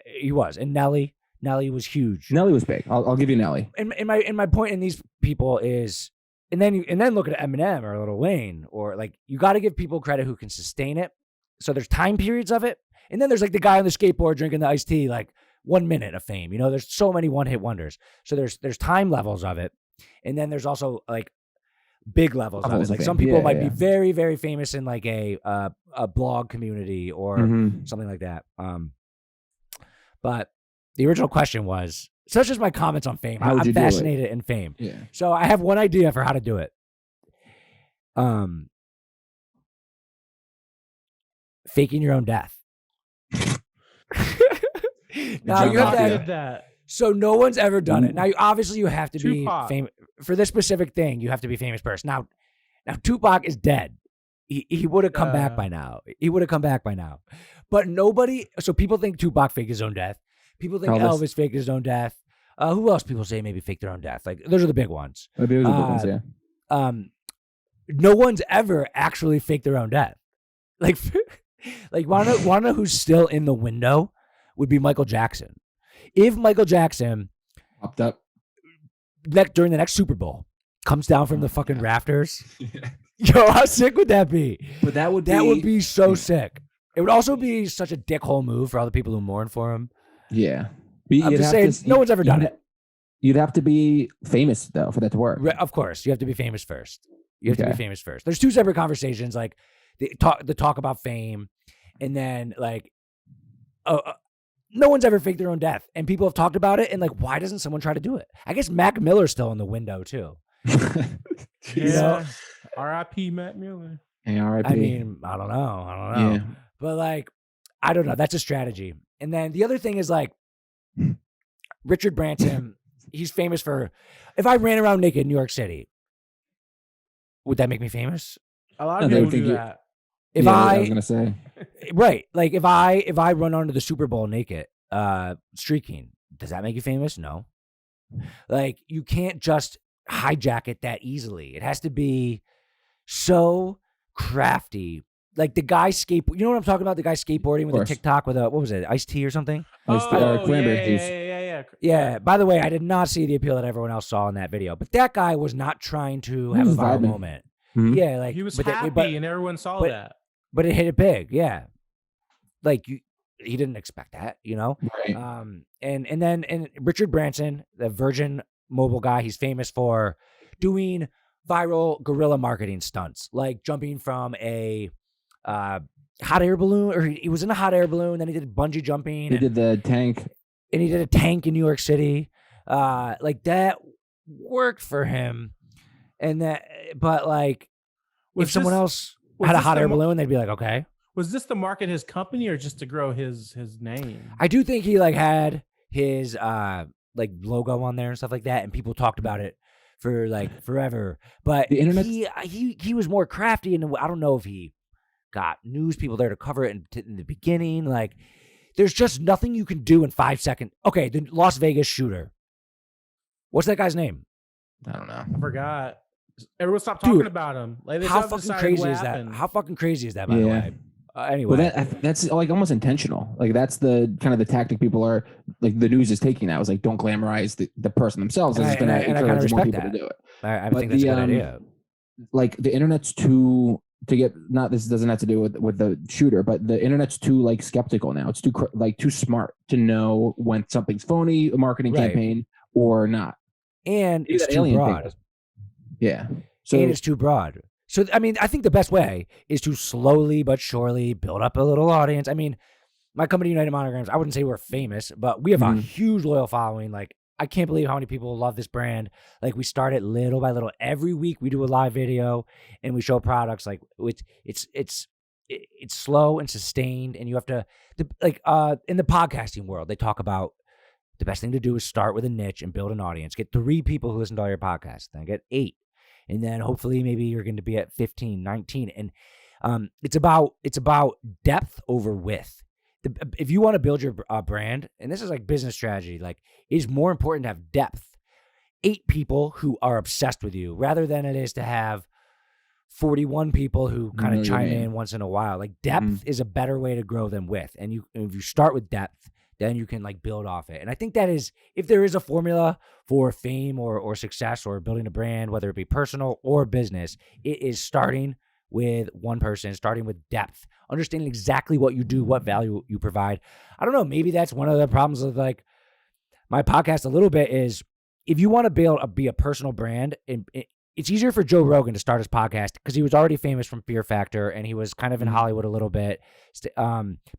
He was, and Nelly was huge. Nelly was big. I'll give you Nelly. And my point in these people is, and then look at Eminem or Lil Wayne or like you got to give people credit who can sustain it. So there's time periods of it, and then there's like the guy on the skateboard drinking the iced tea, like 1 minute of fame. You know, there's so many one hit wonders. So there's time levels of it, and then there's also like big levels of it. Like some people might be very, very famous in like a blog community or something like that. But the original question was, such as my comments on fame. I'm fascinated in fame. Yeah. So I have one idea for how to do it. Faking your own death. Now you have to that. So no one's ever done it. Now, obviously, you have to be famous for this specific thing. You have to be famous first. Now Tupac is dead. He would have come back by now. But nobody. So people think Tupac faked his own death. People think Elvis faked his own death. Who else people say maybe faked their own death? Like those are the big ones. Yeah. No one's ever actually faked their own death. Like wanna know who's still in the window would be Michael Jackson. If Michael Jackson popped up during the next Super Bowl comes down from the fucking rafters, yo, how sick would that be? But that would be so sick. It would also be such a dickhole move for all the people who mourn for him. Yeah. I'm just saying, no one's ever done it. You'd have to be famous, though, for that to work. Of course. You have to be famous first. There's two separate conversations, like the talk about fame, and then, like, no one's ever faked their own death. And people have talked about it, and, like, why doesn't someone try to do it? I guess Mac Miller's still in the window, too. Yeah. R.I.P. Mac Miller. Hey, R.I.P. I mean, I don't know. Yeah. But, like, I don't know. That's a strategy. And then the other thing is, like, Richard Branson, he's famous for, if I ran around naked in New York City, would that make me famous? A lot of people do that. I was gonna say, right, like if I run onto the Super Bowl naked, streaking, does that make you famous? No. Like you can't just hijack it that easily. It has to be so crafty. Like the guy you know what I'm talking about? The guy skateboarding with a TikTok with what was it, iced tea or something? Yeah. By the way, I did not see the appeal that everyone else saw in that video, but that guy was not trying to have a viral moment. Mm-hmm. Yeah, like he was happy, and everyone saw that. But it hit it big, yeah. Like he didn't expect that, you know. Right. And then Richard Branson, the Virgin Mobile guy, he's famous for doing viral guerrilla marketing stunts, like jumping from a hot air balloon, or he was in a hot air balloon. Then he did bungee jumping. He did the tank, and he did a tank in New York City. Like that worked for him, and but like if someone else had a hot air balloon, they'd be like, okay. Was this to market his company or just to grow his name? I do think he like had his like logo on there and stuff like that, and people talked about it for like forever. But the internet, he was more crafty, and I don't know if he got news people there to cover it in the beginning. Like, there's just nothing you can do in 5 seconds. Okay, the Las Vegas shooter. What's that guy's name? I don't know. I forgot. Everyone stopped talking about him. Like, how fucking crazy is that? How fucking crazy is that, by the way? Anyway. Well, that's like almost intentional. Like that's the kind of the tactic people are like the news is taking now. Is like don't glamorize the person themselves. It's going to encourage more people to do it. I think that's a good idea. Like the internet's too to get this doesn't have to do with the shooter, but the internet's too like skeptical now. It's too smart to know when something's phony, a marketing campaign or not. And it's too broad. Yeah. And it's too broad. So, I mean, I think the best way is to slowly but surely build up a little audience. I mean, my company, United Monograms, I wouldn't say we're famous, but we have a huge loyal following. Like, I can't believe how many people love this brand. Like, we start it little by little. Every week we do a live video and we show products. Like, it's slow and sustained. And you have to, like, in the podcasting world, they talk about the best thing to do is start with a niche and build an audience. Get 3 people who listen to all your podcasts, then get 8. And then hopefully maybe you're going to be at 15, 19. And it's about depth over width. If you want to build your brand, and this is like business strategy, like it is more important to have depth. 8 people who are obsessed with you rather than it is to have 41 people who kind of chime in once in a while. Like depth is a better way to grow than width. And if you start with depth, then you can like build off it. And I think that is, if there is a formula for fame or success or building a brand, whether it be personal or business, it is starting with one person, starting with depth, understanding exactly what you do, what value you provide. I don't know, maybe that's one of the problems of like my podcast a little bit is if you want to be a personal brand, and it's easier for Joe Rogan to start his podcast because he was already famous from Fear Factor and he was kind of in Hollywood a little bit.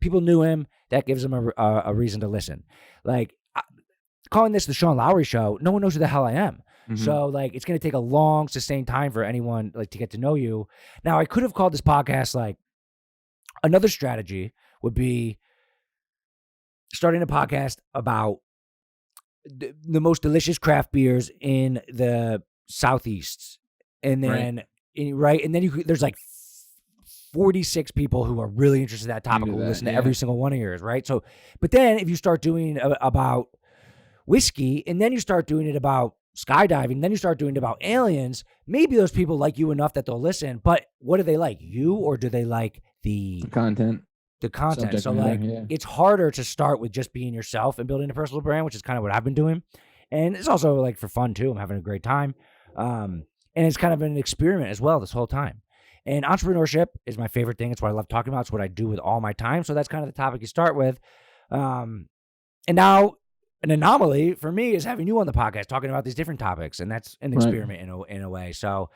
People knew him. That gives him a reason to listen. Like calling this the Sean Lowery Show, no one knows who the hell I am. So like it's going to take a long, sustained time for anyone like to get to know you. Now I could have called this podcast like another strategy would be starting a podcast about the most delicious craft beers in the Southeast, and then and then there's like 46 people who are really interested in that topic who listen to every single one of yours, right? So, but then if you start doing about whiskey, and then you start doing it about skydiving, then you start doing it about aliens, maybe those people like you enough that they'll listen. But what do they like, you, or do they like the content? The content. Subject so like it's harder to start with just being yourself and building a personal brand, which is kind of what I've been doing. And it's also like for fun too. I'm having a great time. And it's kind of an experiment as well this whole time. And entrepreneurship is my favorite thing. It's what I love talking about. It's what I do with all my time. So that's kind of the topic you start with. And now an anomaly for me is having you on the podcast talking about these different topics. And that's an experiment in a way. So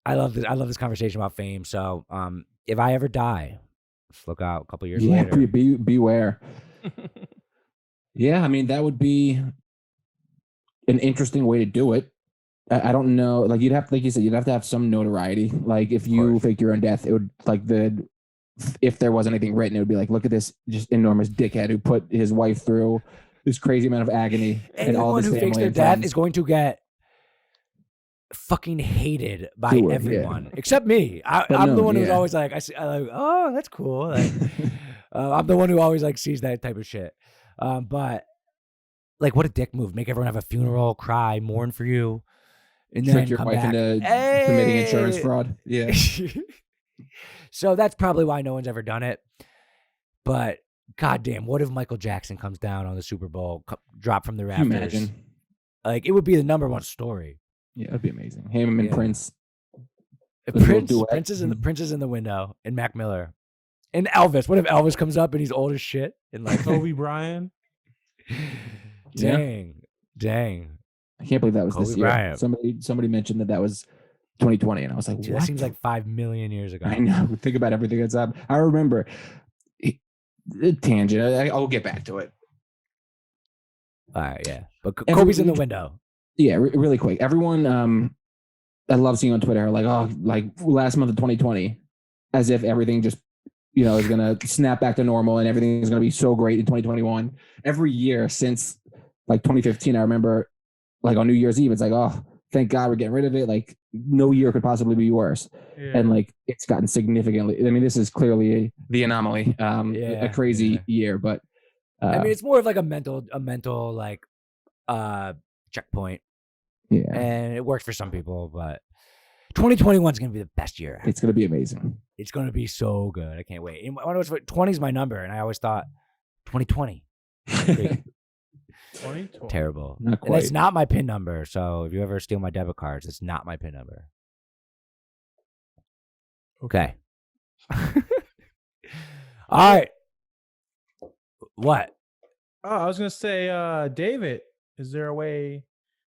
I love this conversation about fame. So if I ever die, let's look out a couple years later. Beware. Yeah, I mean, that would be an interesting way to do it. I don't know. Like you'd have, like you said, you'd have to have some notoriety. Like if you fake your own death, it would like if there was anything written, it would be like, look at this just enormous dickhead who put his wife through this crazy amount of agony. And all this who fakes their death is going to get fucking hated by everyone except me. I'm the one who's always like, oh, that's cool. Like, I'm the one who always like sees that type of shit. But like, what a dick move! Make everyone have a funeral, cry, mourn for you, and trick then your come wife back. into committing insurance fraud. Yeah. So that's probably why no one's ever done it. But goddamn, what if Michael Jackson comes down on the Super Bowl, drop from the rafters? Imagine. Like it would be the #1 story. Yeah, that'd be amazing. Him and Prince. Prince is in the window, and Mac Miller, and Elvis. What if Elvis comes up and he's old as shit and like Kobe Bryant? Dang. I can't believe that was Kobe this year. Bryant. Somebody mentioned that was 2020, and I was like, dude, what? That seems like 5 million years ago. I know. Think about everything that's up. I remember tangent. I'll get back to it. All right, yeah. But Kobe's in the window. Yeah, really quick. Everyone I love seeing on Twitter like, oh, like last month of 2020, as if everything just is gonna snap back to normal and everything is gonna be so great in 2021. Every year since like 2015, I remember like on New Year's Eve, it's like, oh, thank God we're getting rid of it. Like no year could possibly be worse. Yeah. And like it's gotten significantly. I mean, this is clearly the anomaly. A crazy year, but I mean, it's more of like a mental like checkpoint. Yeah, and it works for some people, but 2021 is going to be the best year. It's going to be amazing. It's going to be so good. I can't wait. 20 is my number, and I always thought 2020. 2020. Terrible. Not quite. And it's not my PIN number, so if you ever steal my debit cards, it's not my PIN number. Okay. All right. What? Oh, I was going to say, David, is there a way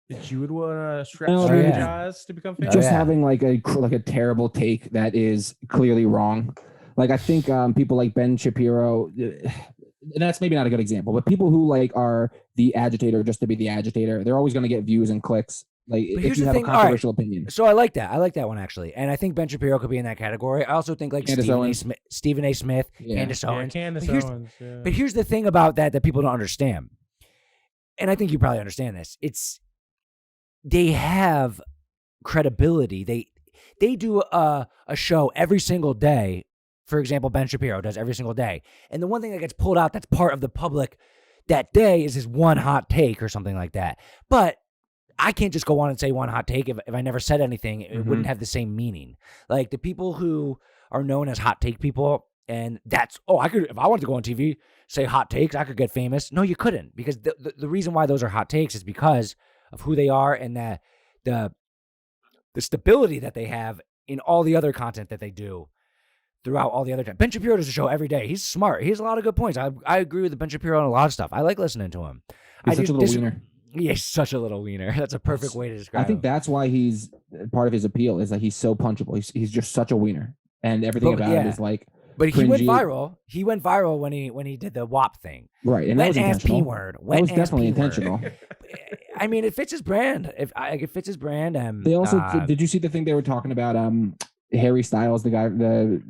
that you would want to strategize to become famous? Just having like a terrible take that is clearly wrong. Like I think people like Ben Shapiro, and that's maybe not a good example, but people who like are the agitator just to be the agitator, they're always going to get views and clicks. Like if you have a controversial opinion. So I like that. I like that one actually, and I think Ben Shapiro could be in that category. I also think like Stephen A. Smith, Candace Owens. But here's the thing about that people don't understand, and I think you probably understand this. They have credibility. They do a show every single day. For example, Ben Shapiro does every single day. And the one thing that gets pulled out that's part of the public that day is his one hot take or something like that. But I can't just go on and say one hot take if I never said anything. It wouldn't have the same meaning. Like the people who are known as hot take people, and I could, if I wanted to go on TV, say hot takes, I could get famous. No, you couldn't, because the reason why those are hot takes is because of who they are and the stability that they have in all the other content that they do throughout all the other time. Ben Shapiro does a show every day. He's smart. He has a lot of good points. I agree with Ben Shapiro on a lot of stuff. I like listening to him. He's such a little wiener. He's such a little wiener. That's a perfect way to describe I think him. that's why he's part of his appeal is that he's so punchable. He's just such a wiener, and everything about it is like. But he went cringy. viral. He went viral when he did the WAP thing. Right, and that was intentional. P-word. That was definitely intentional. I mean, it fits his brand. It fits his brand. They also did you see the thing they were talking about? Harry Styles, the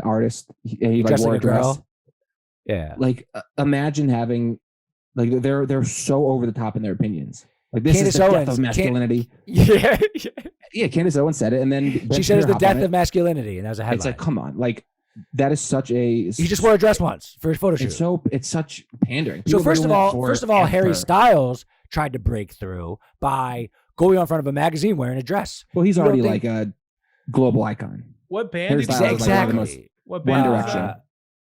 artist, he like wore a dress. Girl. Yeah, like imagine having like they're so over the top in their opinions. Like this Candace is the Owens, death of masculinity. Yeah. Candace Owens said it, and then she said it's the death of masculinity, and that was a headline. It's like, come on, like. That is such a. He just wore a dress once for his photo shoot. It's such pandering. So first of all, Harry Styles tried to break through by going on front of a magazine wearing a dress. Well, he's already like a global icon. What band? Harry Styles exactly. Like what band? One Direction.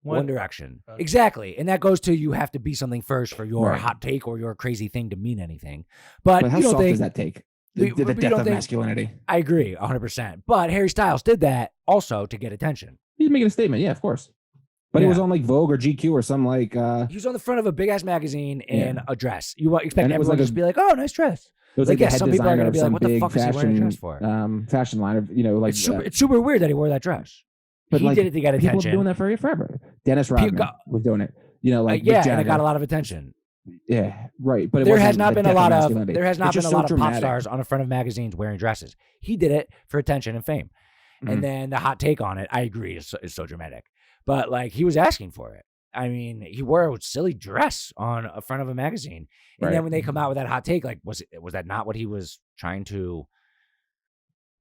One Direction. Okay. Exactly, and that goes to you have to be something first for your hot take or your crazy thing to mean anything. But how soft is that take? The death of masculinity. I agree, 100%. But Harry Styles did that also to get attention. He's making a statement, yeah, of course. But he was on like Vogue or GQ or some like. He was on the front of a big ass magazine in a dress. You expect everyone to just be like, "Oh, nice dress." It was like some people are going to be like, "What the fuck is he wearing a dress for?" Fashion line of like. It's super weird that he wore that dress. But he did it to get attention. People have been doing that forever. Dennis Rodman was doing it. And it got a lot of attention. Yeah, right. But there has not been a lot of pop stars on the front of magazines wearing dresses. He did it for attention and fame. And then the hot take on it, I agree, is so dramatic. But like he was asking for it. I mean, he wore a silly dress on a front of a magazine, and then when they come out with that hot take, like was that not what he was trying to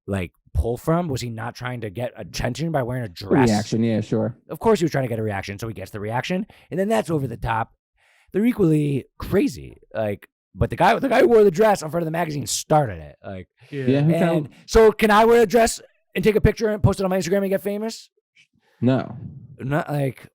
like pull from? Was he not trying to get attention by wearing a dress? Reaction, yeah, sure. Of course, he was trying to get a reaction, so he gets the reaction, and then that's over the top. They're equally crazy, like. But the guy who wore the dress in front of the magazine started it, like. And so, can I wear a dress and take a picture and post it on my Instagram and get famous? No. Not like.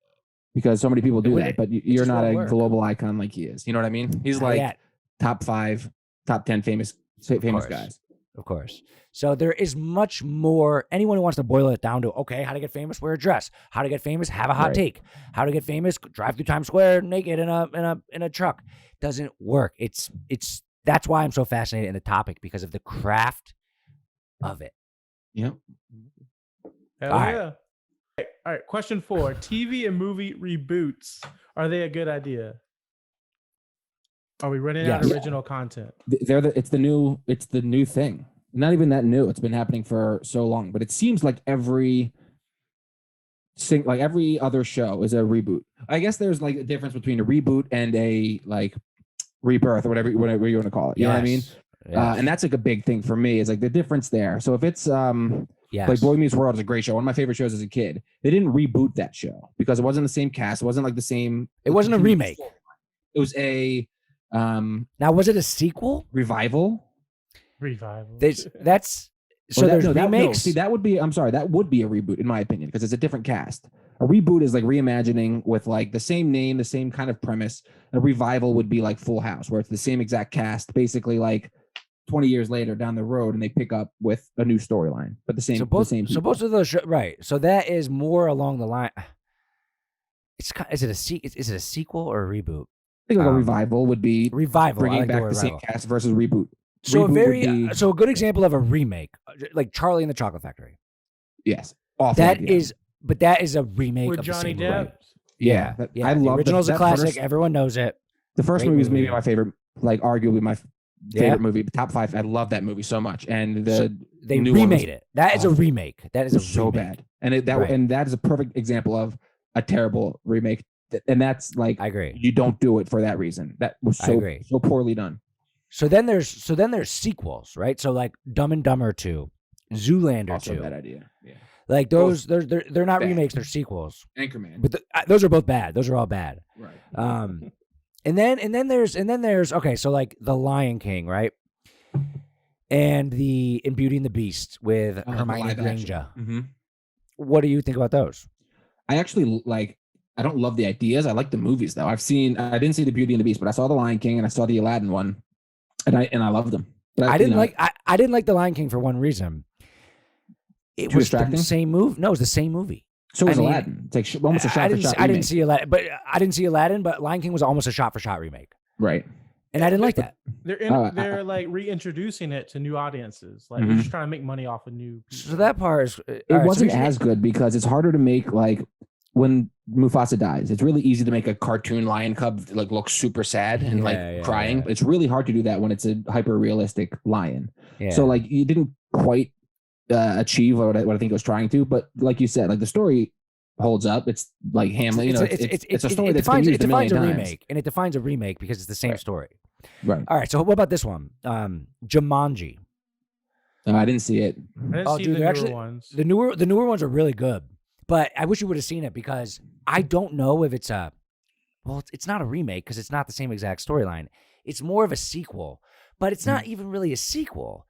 Because so many people do that, but you're not a global icon like he is. You know what I mean? He's like top 5, top 10 famous guys. Of course. So there is much more. Anyone who wants to boil it down to, okay, how to get famous, wear a dress. How to get famous, have a hot take. How to get famous, drive through Times Square naked in a truck. Doesn't work. It's that's why I'm so fascinated in the topic, because of the craft of it. Yep. Hell yeah. All right. Question 4: TV and movie reboots, are they a good idea? Are we running out of original content? It's the new thing. Not even that new. It's been happening for so long, but it seems like every other show is a reboot. I guess there's like a difference between a reboot and a like rebirth or whatever you want to call it. You know what I mean? Yes. And that's like a big thing for me, is like the difference there. So if it's like Boy Meets World is a great show. One of my favorite shows as a kid. They didn't reboot that show because it wasn't the same cast. It wasn't like the same. It wasn't a remake. It was a. Now, was it a sequel? Revival. There's remakes. That would be. I'm sorry. That would be a reboot in my opinion, because it's a different cast. A reboot is like reimagining with like the same name, the same kind of premise. A revival would be like Full House, where it's the same exact cast, basically like 20 years later down the road, and they pick up with a new storyline, but the same. So both of those, right? So that is more along the line. Is it a sequel or a reboot? I think like a revival would be bringing like back the same cast versus reboot. So a good example of a remake, like Charlie and the Chocolate Factory. Yes, awful. That is a remake with of Johnny the same Depp. movie. Yeah. I love the original's a classic. Everyone knows it. The first movie is maybe my favorite, like arguably my favorite movie. Top 5. I love that movie so much, and they remade it. That is a remake. That is so bad, and that is a perfect example of a terrible remake. And that's like, I agree. You don't do it for that reason. That was so poorly done. So then there's sequels, right? So like Dumb and Dumber 2, Zoolander also 2. A bad idea. Yeah. Like those, they're not remakes, they're sequels. Anchorman. But those are both bad. Those are all bad. Right. And then there's okay, so like The Lion King, right? And in Beauty and the Beast with Hermione Granger. Mm-hmm. What do you think about those? I actually I don't love the ideas. I like the movies though. I didn't see the Beauty and the Beast, but I saw The Lion King and I saw the Aladdin one, and I loved them. But I didn't like The Lion King for one reason. It was the same movie. No, it was the same movie. So was Aladdin. It's like almost a shot for shot remake. I didn't see Aladdin, but Lion King was almost a shot for shot remake. Right. And I didn't like that. They're like reintroducing it to new audiences. Like they're just trying to make money off of new people. So that part is it wasn't as good because it's harder to make like when Mufasa dies. It's really easy to make a cartoon lion cub like look super sad and crying. Yeah. It's really hard to do that when it's a hyper realistic lion. Yeah. So like you didn't quite achieve what I think it was trying to, but like you said, like the story holds up. It's like Hamlet. You know, it's a story that's been used a million times. Remake, and it defines a remake because it's the same story. Right. All right. So what about this one? Jumanji. I didn't see it. I didn't see the newer ones. The newer ones are really good, but I wish you would have seen it because I don't know if it's it's not a remake because it's not the same exact storyline. It's more of a sequel, but it's not even really a sequel.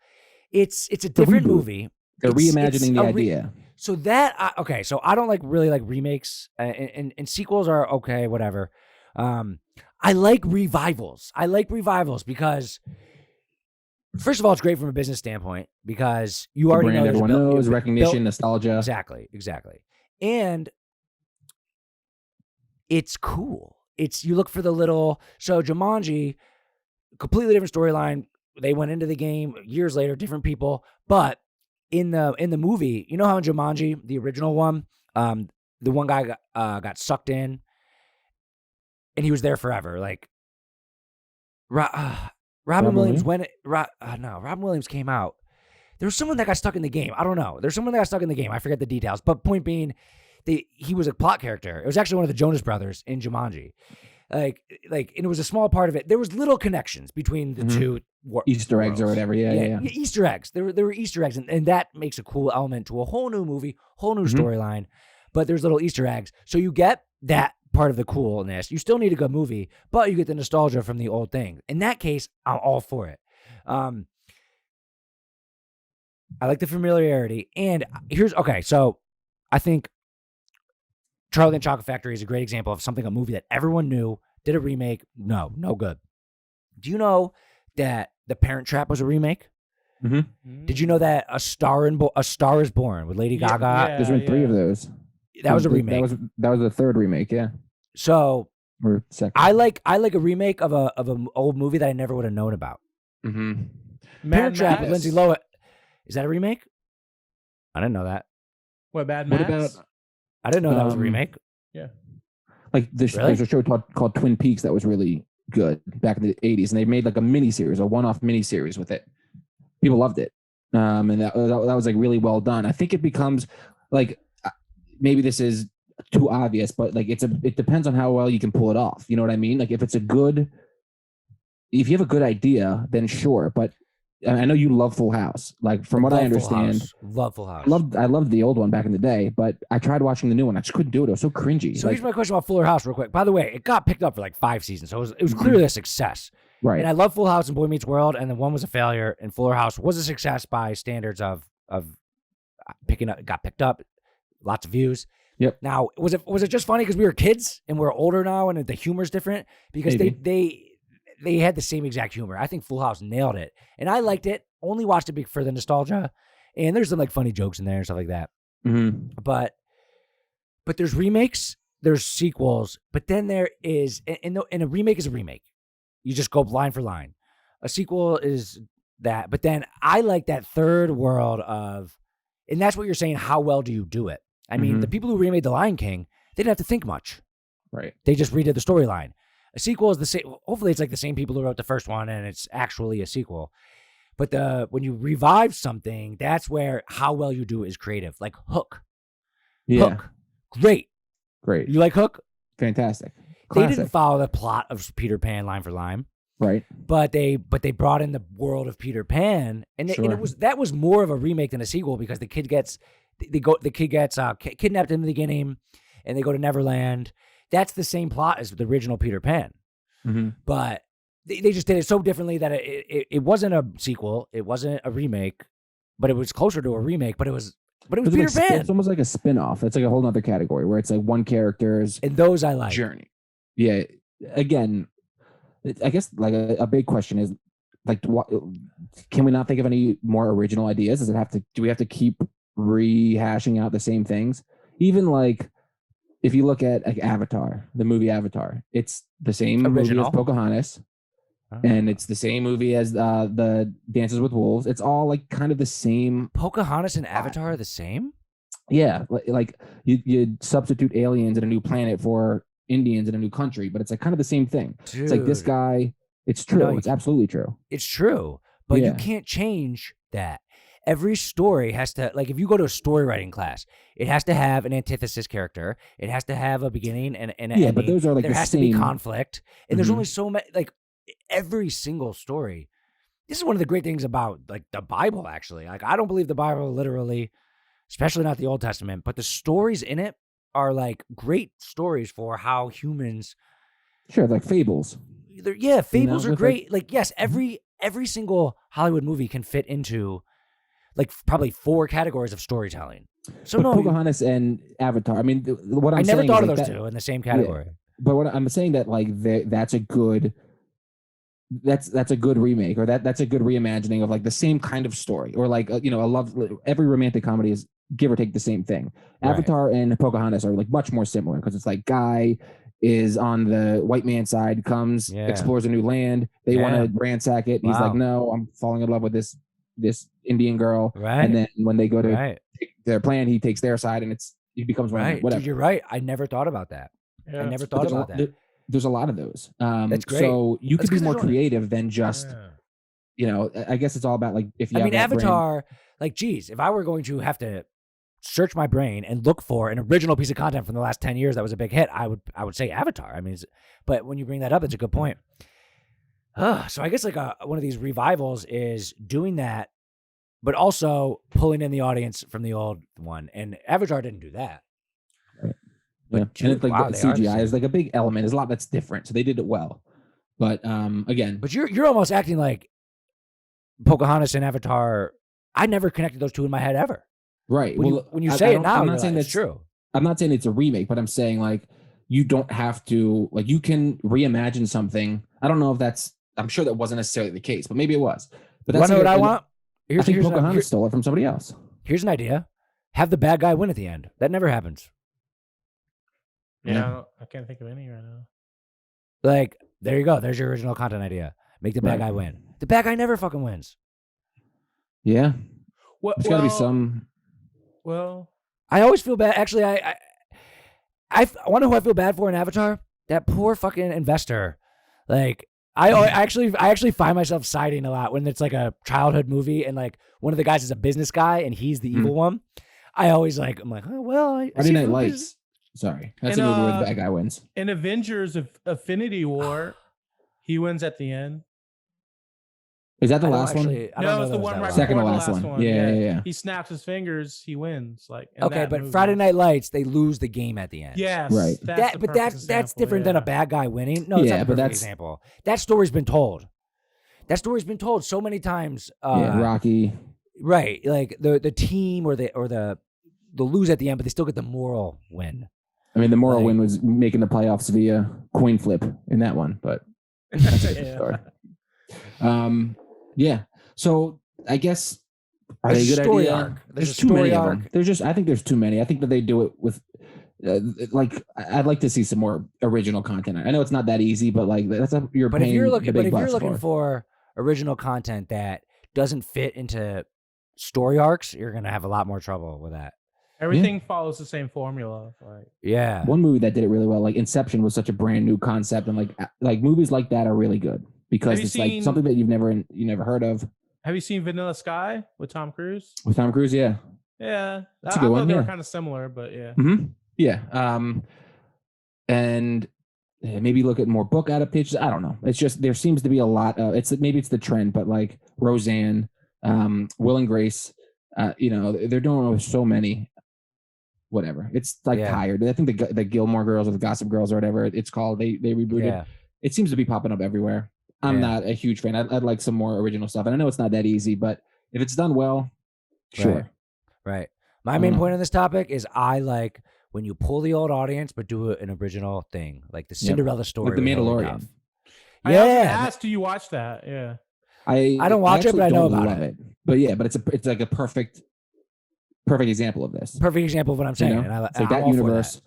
It's a different movie. They're reimagining the idea. So that so I don't really like remakes and sequels are okay, whatever. I like revivals. Because first of all, it's great from a business standpoint because you already know everyone knows recognition, nostalgia. Exactly. And it's cool. You look for the little Jumanji, completely different storyline. They went into the game years later, different people, but in the movie, you know how in Jumanji, the original one, the one guy got sucked in, and he was there forever. Like Robin Williams Robin Williams came out. There was someone that got stuck in the game. I don't know. There's someone that got stuck in the game. I forget the details. But point being, he was a plot character. It was actually one of the Jonas Brothers in Jumanji. Like, and it was a small part of it. There was little connections between the two Easter eggs or whatever. Yeah. Easter eggs. There were Easter eggs, and that makes a cool element to a whole new movie, whole new storyline. But there's little Easter eggs, so you get that part of the coolness. You still need a good movie, but you get the nostalgia from the old thing. In that case, I'm all for it. I like the familiarity, and so I think Charlie and the Chocolate Factory is a great example of a movie that everyone knew, did a remake. No good. Do you know that The Parent Trap was a remake? Mm-hmm. Did you know that A Star is Born with Lady Gaga? Yeah, there's been 3 of those. That was a remake. That was the 3rd remake, yeah. So or second. I like a remake of an old movie that I never would have known about. Parent Trap with Lindsay Lohan. Is that a remake? I didn't know that. What, Mad Max? I didn't know that was a remake. Yeah. Like there's a show called Twin Peaks that was really good back in the 80s, and they made like a one-off miniseries with it. People loved it. And that was like really well done. I think it becomes like, maybe this is too obvious, but like it depends on how well you can pull it off. You know what I mean? Like if you have a good idea, then sure. But I know you love Full House. Like from what I understand, love Full House. I loved the old one back in the day, but I tried watching the new one. I just couldn't do it. It was so cringy. So here's my question about Fuller House real quick. By the way, it got picked up for like 5 seasons. So it was clearly a success. Right. And I love Full House and Boy Meets World, and the one was a failure, and Fuller House was a success by standards of got picked up, lots of views. Yep. Now, was it just funny because we were kids and we're older now and the humor's different? Because they had the same exact humor. I think Full House nailed it. And I liked it. Only watched it for the nostalgia. And there's some like funny jokes in there and stuff like that. Mm-hmm. But there's remakes, there's sequels, but then there is, and a remake is a remake. You just go line for line. A sequel is that. But then I like that third world of, and that's what you're saying, how well do you do it? I mean, the people who remade The Lion King, they didn't have to think much. Right. They just redid the storyline. A sequel is the same. Hopefully, it's like the same people who wrote the first one, and it's actually a sequel. But when you revive something, that's where how well you do it is creative. Like Hook. Yeah. Hook. Great. You like Hook? Fantastic. Classic. They didn't follow the plot of Peter Pan line for line. Right. But they brought in the world of Peter Pan, and that was more of a remake than a sequel because the kid gets kidnapped in the beginning, and they go to Neverland. That's the same plot as the original Peter Pan, but they just did it so differently that it wasn't a sequel, it wasn't a remake, but it was closer to a remake. But it was Peter Pan. It's almost like a spin-off. It's like a whole other category where it's like one character's and those I like journey. Yeah. Again, I guess like a big question is like, can we not think of any more original ideas? Do we have to keep rehashing out the same things? Even like if you look at like Avatar, the movie Avatar, it's the same movie as Pocahontas. and it's the same movie as the Dances with Wolves. It's all like kind of the same. Pocahontas and Avatar are the same? Yeah, like you substitute aliens in a new planet for Indians in a new country, but it's like kind of the same thing. Dude. It's like this guy. It's true. No, it's absolutely true. It's true, but you can't change that. Every story has to, like, if you go to a story writing class, it has to have an antithesis character. It has to have a beginning and an ending. But those are like there the has same. to be conflict, and there's only so many. Like every single story. This is one of the great things about like the Bible. Actually, like I don't believe the Bible literally, especially not the Old Testament, but the stories in it are like great stories for how humans. Sure, like fables. Fables are great. Like yes, every single Hollywood movie can fit into like probably 4 categories of storytelling. So but Pocahontas and Avatar. I mean, what I'm saying I never thought of like those two in the same category. Yeah. But what I'm saying that like that's a good remake, or that's a good reimagining of like the same kind of story, or like every romantic comedy is give or take the same thing. Right. Avatar and Pocahontas are like much more similar because it's like guy is on the white man's side, comes, explores a new land. They want to ransack it. He's like, no, I'm falling in love with this Indian girl. Right. And then when they go to take their plan, he takes their side, and he becomes one. Right. Whatever. Dude, you're right. I never thought about that. Yeah. I never thought about that. There's a lot of those. That's great. So you could be more creative than just, I guess it's all about like if you. Avatar. Like, geez, if I were going to have to search my brain and look for an original piece of content from the last 10 years that was a big hit, I would say Avatar. I mean, but when you bring that up, it's a good point. So I guess like one of these revivals is doing that, but also pulling in the audience from the old one. And Avatar didn't do that. Right. But and it's like the CGI is like a big element. There's a lot that's different, so they did it well. But again, but you're almost acting like Pocahontas and Avatar. I never connected those two in my head ever. Right. When you say it now, I'm not saying that's true. I'm not saying it's a remake, but I'm saying like you don't have to, like, you can reimagine something. I don't know if that's. I'm sure that wasn't necessarily the case, but maybe it was. But that's what I want. I think Pocahontas stole it from somebody else. Here's an idea: have the bad guy win at the end. That never happens. Yeah, I can't think of any right now. Like, there you go. There's your original content idea. Make the bad guy win. The bad guy never fucking wins. Yeah. There's got to be some. Well, I always feel bad. Actually, I wonder who I feel bad for in Avatar. That poor fucking investor. Like, I actually find myself siding a lot when it's like a childhood movie and like one of the guys is a business guy and he's the evil one. I'm like, oh well. Friday Night Lights. Sorry, that's a movie where the bad guy wins. In Avengers of Infinity War, he wins at the end. Is that the last one? No, it's the one right second to before last the last one. one. Yeah. He snaps his fingers, he wins. Like okay, but movie. Friday Night Lights, they lose the game at the end. Yes, right. That's different than a bad guy winning. No, it's not the perfect example. That story's been told. That story's been told so many times. Rocky. Right, like the team or the lose at the end, but they still get the moral win. I mean, the moral win was making the playoffs via coin flip in that one, but that's a different story. Yeah. So I guess are they a good idea? Arc. There's too many of them. I think there's too many. I think that they do it with like I'd like to see some more original content. I know it's not that easy, but like that's if you're looking for original content that doesn't fit into story arcs, you're gonna have a lot more trouble with that. Everything follows the same formula. One movie that did it really well, like Inception, was such a brand new concept, and like movies like that are really good because it's like something that you never heard of. Have you seen Vanilla Sky with Tom Cruise? With Tom Cruise, yeah. Yeah, that's a good one. They were kind of similar, but yeah. Mm-hmm. Yeah. And maybe look at more book adaptations. I don't know. It's just there seems to be a lot. Maybe it's the trend, but like Roseanne, Will and Grace, they're doing so many. Whatever. It's like tired. I think the Gilmore Girls or the Gossip Girls or whatever it's called. They rebooted. Yeah. It seems to be popping up everywhere. I'm not a huge fan. I'd like some more original stuff. And I know it's not that easy, but if it's done well, sure. Right. My main point on this topic is I like when you pull the old audience but do an original thing, like the Cinderella story, like The Mandalorian. I asked, do you watch that? Yeah. I don't watch it, but I know about it. But it's like a perfect example of this. Perfect example of what I'm saying. And it's like that universe.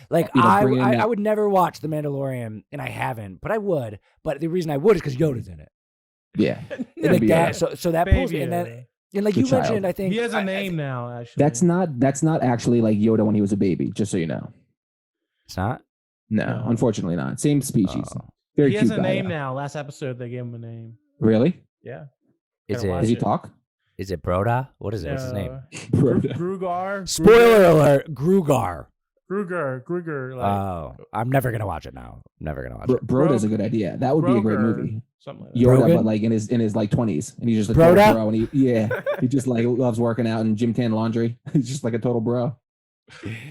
Like You know, I, bring in I, that- I would never watch The Mandalorian, and I haven't, but I would. But the reason I would is because Yoda's in it. Yeah. And That'd like be that, alright. so that pulls, and then and like The you mentioned, child. I think He has a I name think- now. Actually, That's not actually like Yoda when he was a baby, just so you know. It's not. No, No. unfortunately not. Same species. Oh. Very he has cute a guy, name though. now. Last episode, they gave him a name. Really? Yeah. Is Gotta it? watch Does he it. talk? Is it Broda? What is it? What's his name? Grugar. Spoiler alert: Grugar. Gruger. Like Oh, I'm never gonna watch it now. I'm never gonna watch it. Broda's a good idea. That would be a great Groger, movie. Something like that. Yoda, Brogan? but like in his like 20s, and he's just a Broda? total bro. And he just like loves working out and gym tan laundry. He's just like a total bro.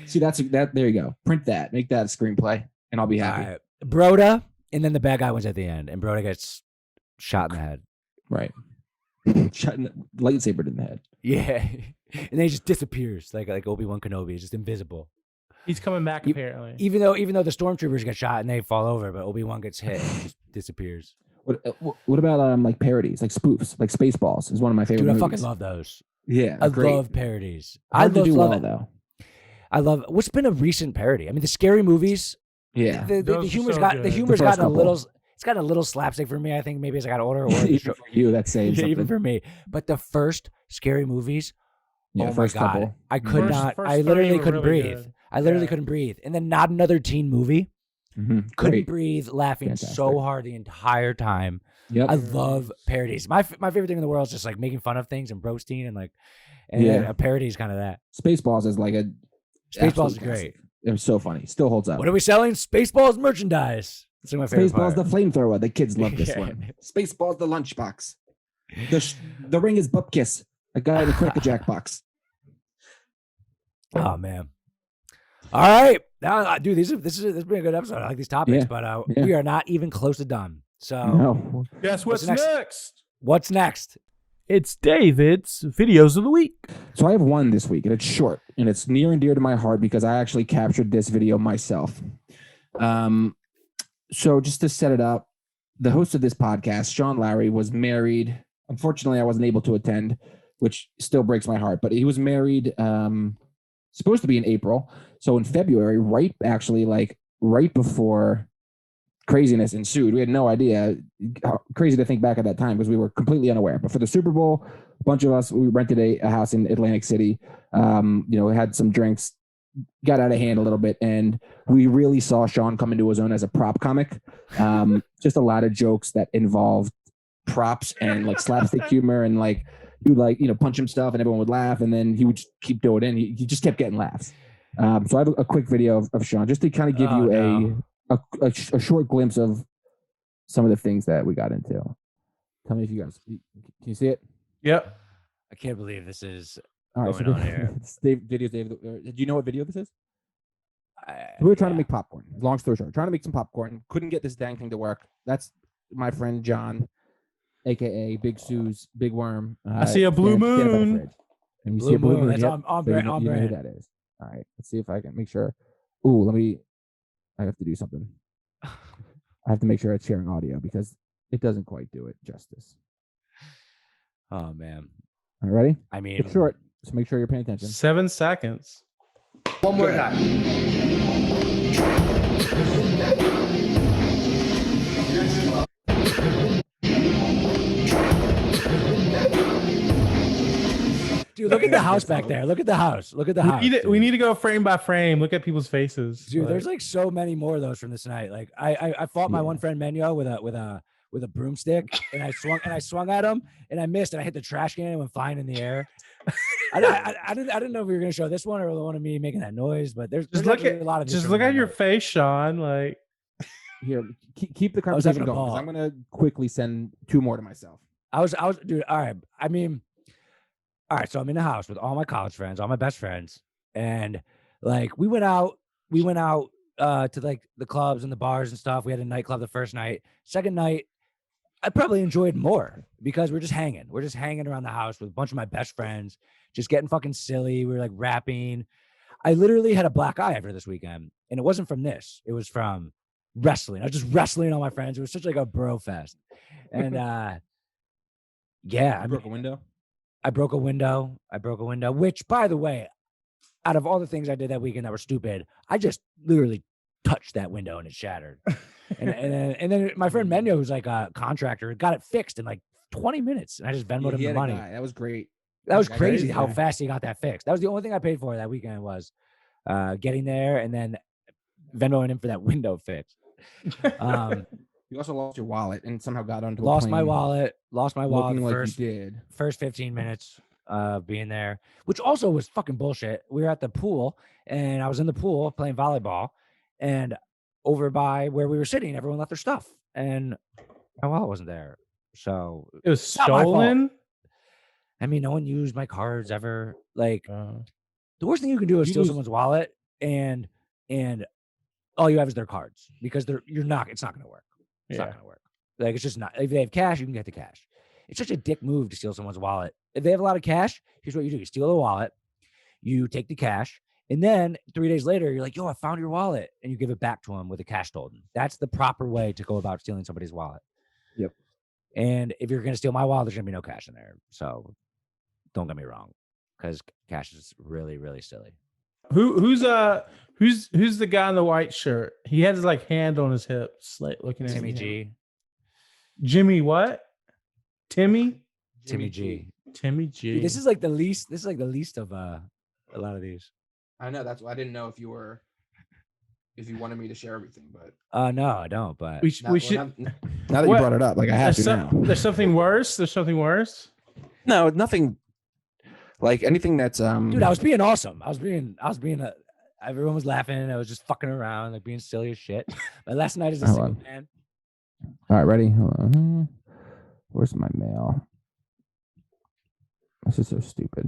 See, that. There you go. Print that. Make that a screenplay, and I'll be happy. All right. Broda, and then the bad guy wins at the end, and Broda gets shot in the head. Right. Shot in the lightsaber in the head. Yeah, and then he just disappears like Obi-Wan Kenobi. He's just invisible. He's coming back You- apparently. Even though the stormtroopers get shot and they fall over, but Obi-Wan gets hit and he just disappears. What about like parodies, like spoofs, like Spaceballs is one of my favorite Dude, I movies. fucking love those. Yeah, I great. love parodies. Hard to do love well it. though. I love what's been a recent parody. I mean, the scary movies. Yeah, The Those are humor's so got good. the humor's The first gotten a little. couple. It's gotten a little slapstick for me. I think maybe as I got older, or even for you, that's saying yeah, something. even for me. But the first scary movies, Yeah, oh my first god, couple. I could First- not. first I three literally were couldn't really breathe. good. I literally Yeah. couldn't breathe. And then not another teen movie. Mhm. Couldn't Great. breathe, laughing so Fantastic. hard the entire time. Yep. I love parodies. My favorite thing in the world is just like making fun of things and roasting and like, and Yeah. a parody is kind of that. Spaceballs is like a Spaceballs absolute is great. classic. It was so funny. Still holds up. What are we selling? Spaceballs merchandise. That's like my favorite Spaceballs part. the flamethrower. The kids love this Yeah. one. Spaceballs the lunchbox. The ring is butt kiss. A guy in a Cracker Jack box. Oh man. All right, now, dude, this has been a good episode. I like these topics, Yeah, but yeah. we are not even close to done. So, No. Guess What's what's next? next? what's next? It's David's videos of the week. So I have one this week, and it's short, and it's near and dear to my heart because I actually captured this video myself. So just to set it up, the host of this podcast, Sean Lowery, was married. Unfortunately, I wasn't able to attend, which still breaks my heart. But he was married, supposed to be in April. So in February, right before craziness ensued, we had no idea. How crazy to think back at that time because we were completely unaware. But for the Super Bowl, a bunch of us, we rented a house in Atlantic City. Had some drinks, got out of hand a little bit, and we really saw Sean come into his own as a prop comic. Just a lot of jokes that involved props and like slapstick humor, and like he would punch him stuff, and everyone would laugh, and then he would just keep doing it. And he just kept getting laughs. So I have a quick video of Sean just to kind of give you a short glimpse of some of the things that we got into. Tell me if you guys can you see it? Yep. I can't believe this is. All right, Going on here. Do you know what video this is? We were trying to make popcorn. Long story short, trying to make some popcorn. Couldn't get this dang thing to work. That's my friend John, aka Big Sue's Big Worm. I see a blue stand by the moon. fridge. And you see a blue moon. That's Yep. on So you brand. know- On you know who brand. that is. All right, let's see if I can make sure. Ooh, I have to do something. I have to make sure it's sharing audio because it doesn't quite do it justice. Oh man. All right, ready? I mean, It's short, so make sure you're paying attention. 7 seconds. One more time. dude, look at the house back there. Look at the house. Look at the house. We need to go frame by frame. Look at people's faces. Dude, there's like so many more of those from this night. Like I fought my Yeah. one friend Menyo with a broomstick, and I swung at him, and I missed, and I hit the trash can and went flying in the air. I didn't know if we were gonna show this one or the one of me making that noise, but there's look actually at a lot of these just from look that at your night. face, Sean. Like Here, keep the I was having conversation a going. 'Cause ball. I'm gonna quickly send 2 more to myself. I was dude. All right, I mean, all right. So I'm in the house with all my college friends, all my best friends, and like we went out to like the clubs and the bars and stuff. We had a nightclub the first night. Second night, I probably enjoyed more because we're just hanging. We're just hanging around the house with a bunch of my best friends, just getting fucking silly. We were like rapping. I literally had a black eye after this weekend, and it wasn't from this. It was from wrestling. I was just wrestling all my friends. It was such like a bro fest, and yeah, I broke a window. broke a window. Which, by the way, out of all the things I did that weekend that were stupid, I just literally touched that window and it shattered. and then my friend Menyo, who's like a contractor, got it fixed in like 20 minutes. And I just Venmoed him the money. That was great. That was crazy how fast he got that fixed. That was the only thing I paid for that weekend was getting there and then Venmoing him for that window fix. You also lost your wallet and somehow got onto a Lost plane. my wallet. Looking like you did. First 15 minutes being there, which also was fucking bullshit. We were at the pool and I was in the pool playing volleyball, and over by where we were sitting, everyone left their stuff and my wallet wasn't there. So it was stolen. I mean, no one used my cards ever. Like the worst thing you can do is steal someone's wallet and all you have is their cards because it's not going to work. It's not going to work. Like, it's just not. If they have cash, you can get the cash. It's such a dick move to steal someone's wallet. If they have a lot of cash, here's what you do. You steal the wallet, you take the cash, and then 3 days later, you're like, yo, I found your wallet. And you give it back to them with the cash stolen. That's the proper way to go about stealing somebody's wallet. Yep. And if you're going to steal my wallet, there's going to be no cash in there. So don't get me wrong, because cash is really, really silly. Who's the guy in the white shirt? He had his like hand on his hips, like looking at Timmy G. Jimmy what? Timmy G. Timmy G. Dude, this is like the least of a lot of these. I know, that's why I didn't know if you wanted me to share everything, but no, I don't. But we should. Now that you brought it up, like I have to now. There's something worse. There's something worse. No, nothing. Like anything that's dude, I was being awesome. I was being everyone was laughing. I was just fucking around, like being silly as shit. But last night is a single man. All right, ready? Hold on. Where's my mail? This is so stupid.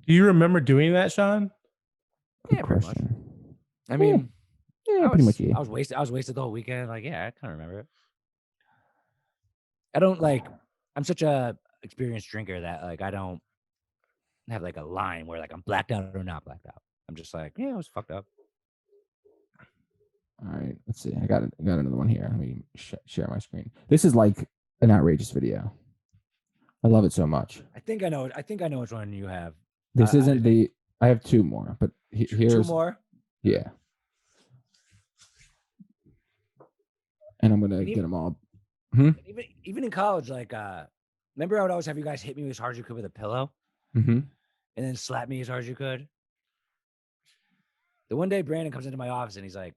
Do you remember doing that, Sean? Yeah, pretty much. I mean, pretty much. Yeah. I was wasted the whole weekend. Like, yeah, I kind of remember it. I don't like. I'm such a experienced drinker that like I don't have like a line where like I'm blacked out or not blacked out. I'm just like, yeah, I was fucked up. All right, let's see. I got another one here. Let me share my screen. This is like an outrageous video. I love it so much. I think I know which one you have. This isn't the. I have two more, but here's 2 more. Yeah. And I'm gonna get them all. Even in college, like, remember I would always have you guys hit me as hard as you could with a pillow, and then slap me as hard as you could. The one day Brandon comes into my office and he's like,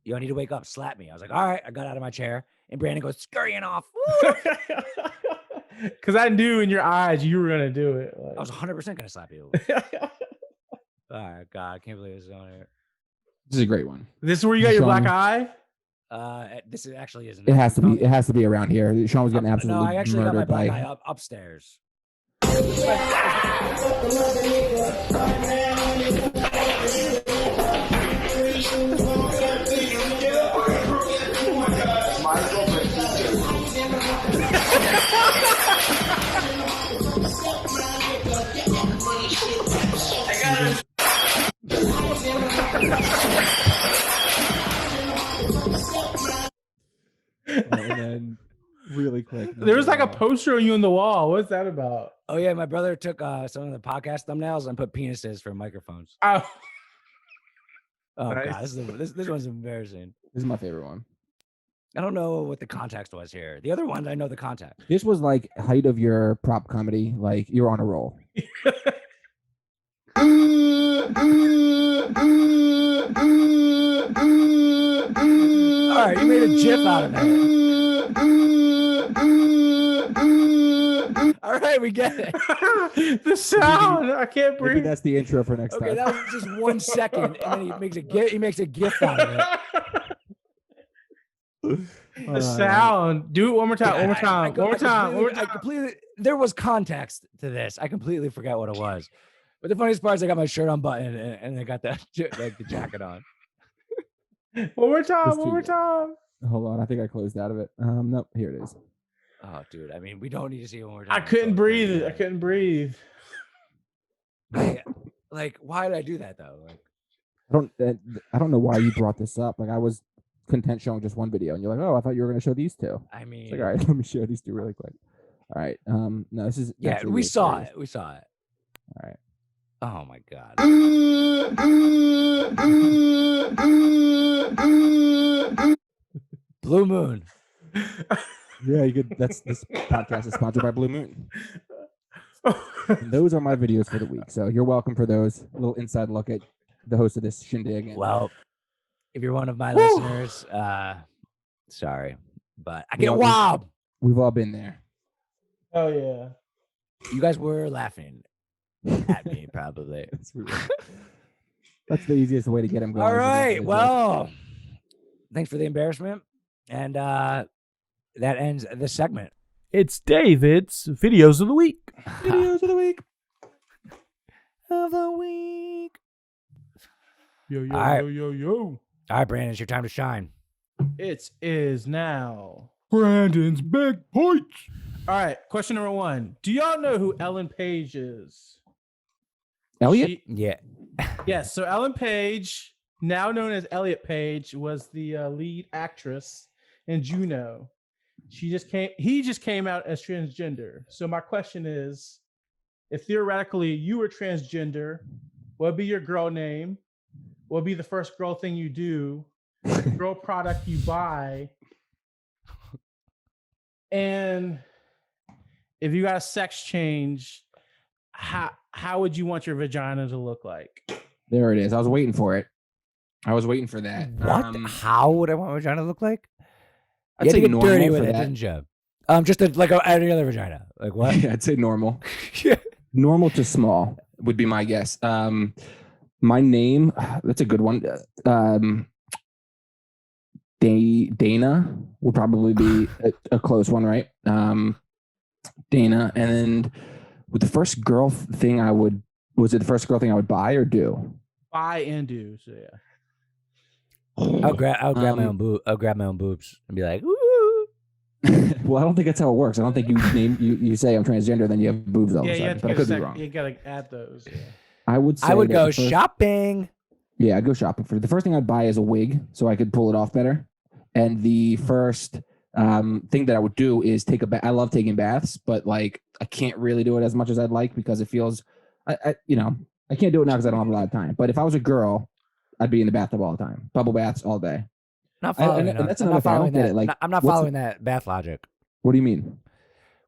yo, I need to wake up, slap me. I was like, all right. I got out of my chair and Brandon goes scurrying off. Because I knew in your eyes you were going to do it. Like. I was 100% going to slap you. All right, God, I can't believe this is on here. This is a great one. This is where you got your black eye? This actually isn't. It has to be. It has to be around here. Sean was getting absolutely I actually got my murdered black by. eye upstairs. And then really quick. There was like a poster of you on the wall. What's that about? Oh yeah, my brother took some of the podcast thumbnails and put penises for microphones. Oh nice. God, this one's embarrassing. This is my favorite one. I don't know what the context was here. The other ones I know the context. This was like height of your prop comedy. Like you're on a roll. All right, you made a GIF out of it. All right, we get it. The sound, I can't breathe. Maybe that's the intro for next time. Okay, that was just 1 second, and then he makes a GIF out of it. The sound. Do it one more time. One more time. There was context to this. I completely forgot what it was. But the funniest part is I got my shirt unbuttoned and I got the jacket on. One more time. Hold on, I think I closed out of it. Nope, here it is. Oh, dude. I mean, we don't need to see it one more time. I couldn't breathe. Like, why did I do that though? Like, I don't know why you brought this up. Like, I was content showing just one video, and you're like, "Oh, I thought you were going to show these two." I mean, it's like, all right, let me show these two really quick. All right. No, this is we saw it. We saw it. All right. Oh my god. Blue Moon. Yeah, you could. This podcast is sponsored by Blue Moon. And those are my videos for the week. So you're welcome for those. A little inside look at the host of this shindig. And Well, if you're one of my listeners, sorry, but I get all- wild. we've all been there. Oh yeah. You guys were laughing at me, probably. That's the easiest way to get him going. All right. Well, thanks for the embarrassment. And that ends this segment. It's David's Videos of the Week. Videos of the week. Of the week. Yo yo All right. yo yo yo. All right, Brandon, it's your time to shine. It is now. Brandon's Big Points. All right. Question number 1. Do y'all know who Ellen Page is? Elliot? Yeah. Yes. So Ellen Page, now known as Elliot Page, was the lead actress in Juno. He just came out as transgender. So my question is, if theoretically you were transgender, what would be your girl name? What would be the first girl thing you do? Girl product you buy? And if you got a sex change, how would you want your vagina to look like? There it is. I was waiting for it. I was waiting for that. What? How would I want my vagina to look like? I'd You had say to get normal dirty for with it, that. didn't you? Just like any other vagina. Like what? Yeah, I'd say normal. Yeah. Normal to small would be my guess. My name, that's a good one. Dana would probably be a close one, right? Dana. And then with the first girl thing was it the first girl thing I would buy or do? Buy and do. So yeah. I'll grab my own I'll grab my own boobs and be like, ooh. Well, I don't think that's how it works. I don't think you say I'm transgender, then you have boobs all of a sudden. But I could be wrong. You gotta add those. Yeah. I would say I would that go the first- shopping. Yeah, I'd go shopping for the first thing I'd buy is a wig so I could pull it off better. And the first thing that I would do is take a bath. I love taking baths, but like I can't really do it as much as I'd like because it feels, I can't do it now because I don't have a lot of time. But if I was a girl, I'd be in the bathtub all the time, bubble baths all day. Not following and that. that's I'm another not thing. I following don't get that. it. Like, I'm not what's following that bath logic. What do you mean?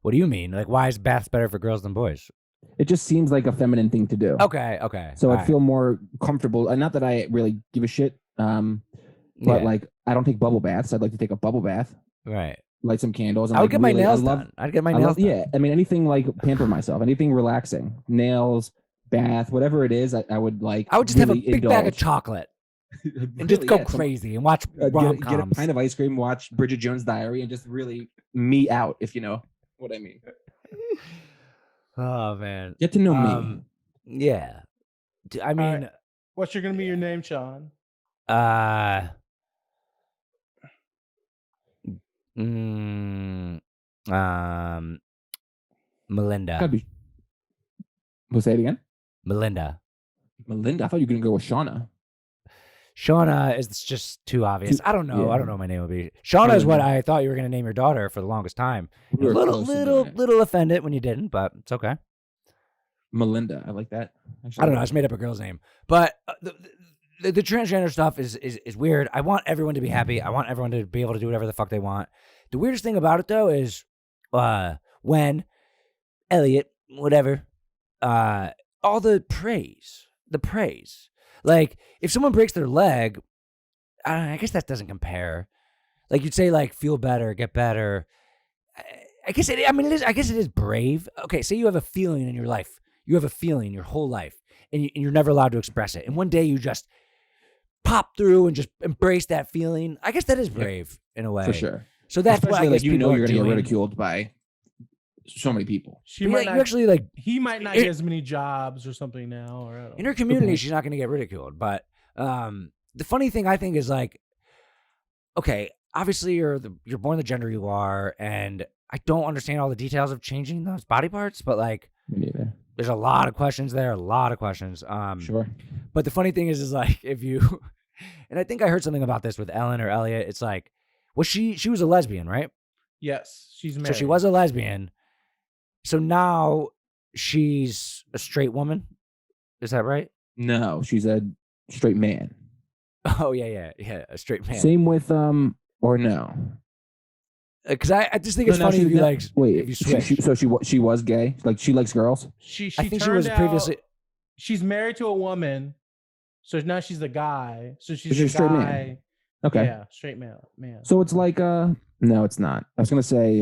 What do you mean? Like, why is baths better for girls than boys? It just seems like a feminine thing to do. Okay. So All I'd feel more comfortable. And not that I really give a shit. But like I don't take bubble baths. I'd like to take a bubble bath, right. light some candles. And I would like, get my really, nails done. I'd get my nails done. Yeah, I mean anything like pamper myself, anything relaxing, nails, bath, whatever it is. I would like. I would just really have a big bag of chocolate and just go crazy and watch get a rom-coms. pint of ice cream, watch Bridget Jones' Diary, and just really me out, if you know what I mean. Oh man, Get to know me. Yeah, I mean, right. What's gonna be your name, Sean? Melinda. We'll say it again. Melinda. I thought you were gonna go with Shauna. Shauna is just too obvious. I don't know. Yeah. I don't know what my name would be. Shauna is what I thought you were going to name your daughter for the longest time. We were close to doing it. Little offended when you didn't, but it's okay. Melinda, I like that. I don't know. I just made up a girl's name, but the transgender stuff is weird. I want everyone to be happy. I want everyone to be able to do whatever the fuck they want. The weirdest thing about it though is when Elliot, whatever, all the praise. Like if someone breaks their leg, I guess that doesn't compare. Like you'd say, like feel better, get better. I guess it is brave. Okay, say you have a feeling in your life. You have a feeling your whole life, and you're never allowed to express it. And one day you just pop through and just embrace that feeling. I guess that is brave in a way, for sure. So that's what I guess like you're people are going to get doing. ridiculed by so many people. She But might you not, actually like he might not get as many jobs or something now. Or I don't in know. her community, she's not going to get ridiculed. But the funny thing I think is like, okay, obviously you're born the gender you are, and I don't understand all the details of changing those body parts, but like, Me neither. there's a lot of questions there, a lot of questions. Sure. But the funny thing is like if you, and I think I heard something about this with Ellen or Elliot. It's like, she was a lesbian, right? Yes, she's married. So she was a lesbian. So now she's a straight woman. Is that right? No, she's a straight man. Oh yeah, a straight man. Same with or no? Because I just think it's funny if you like if you switch. So she was gay. Like she likes girls. She I think she turned was previously. out- She's married to a woman, so now she's the guy. So she's She's a the straight guy. man. Okay. Yeah, straight man. So it's like no, it's not. I was gonna say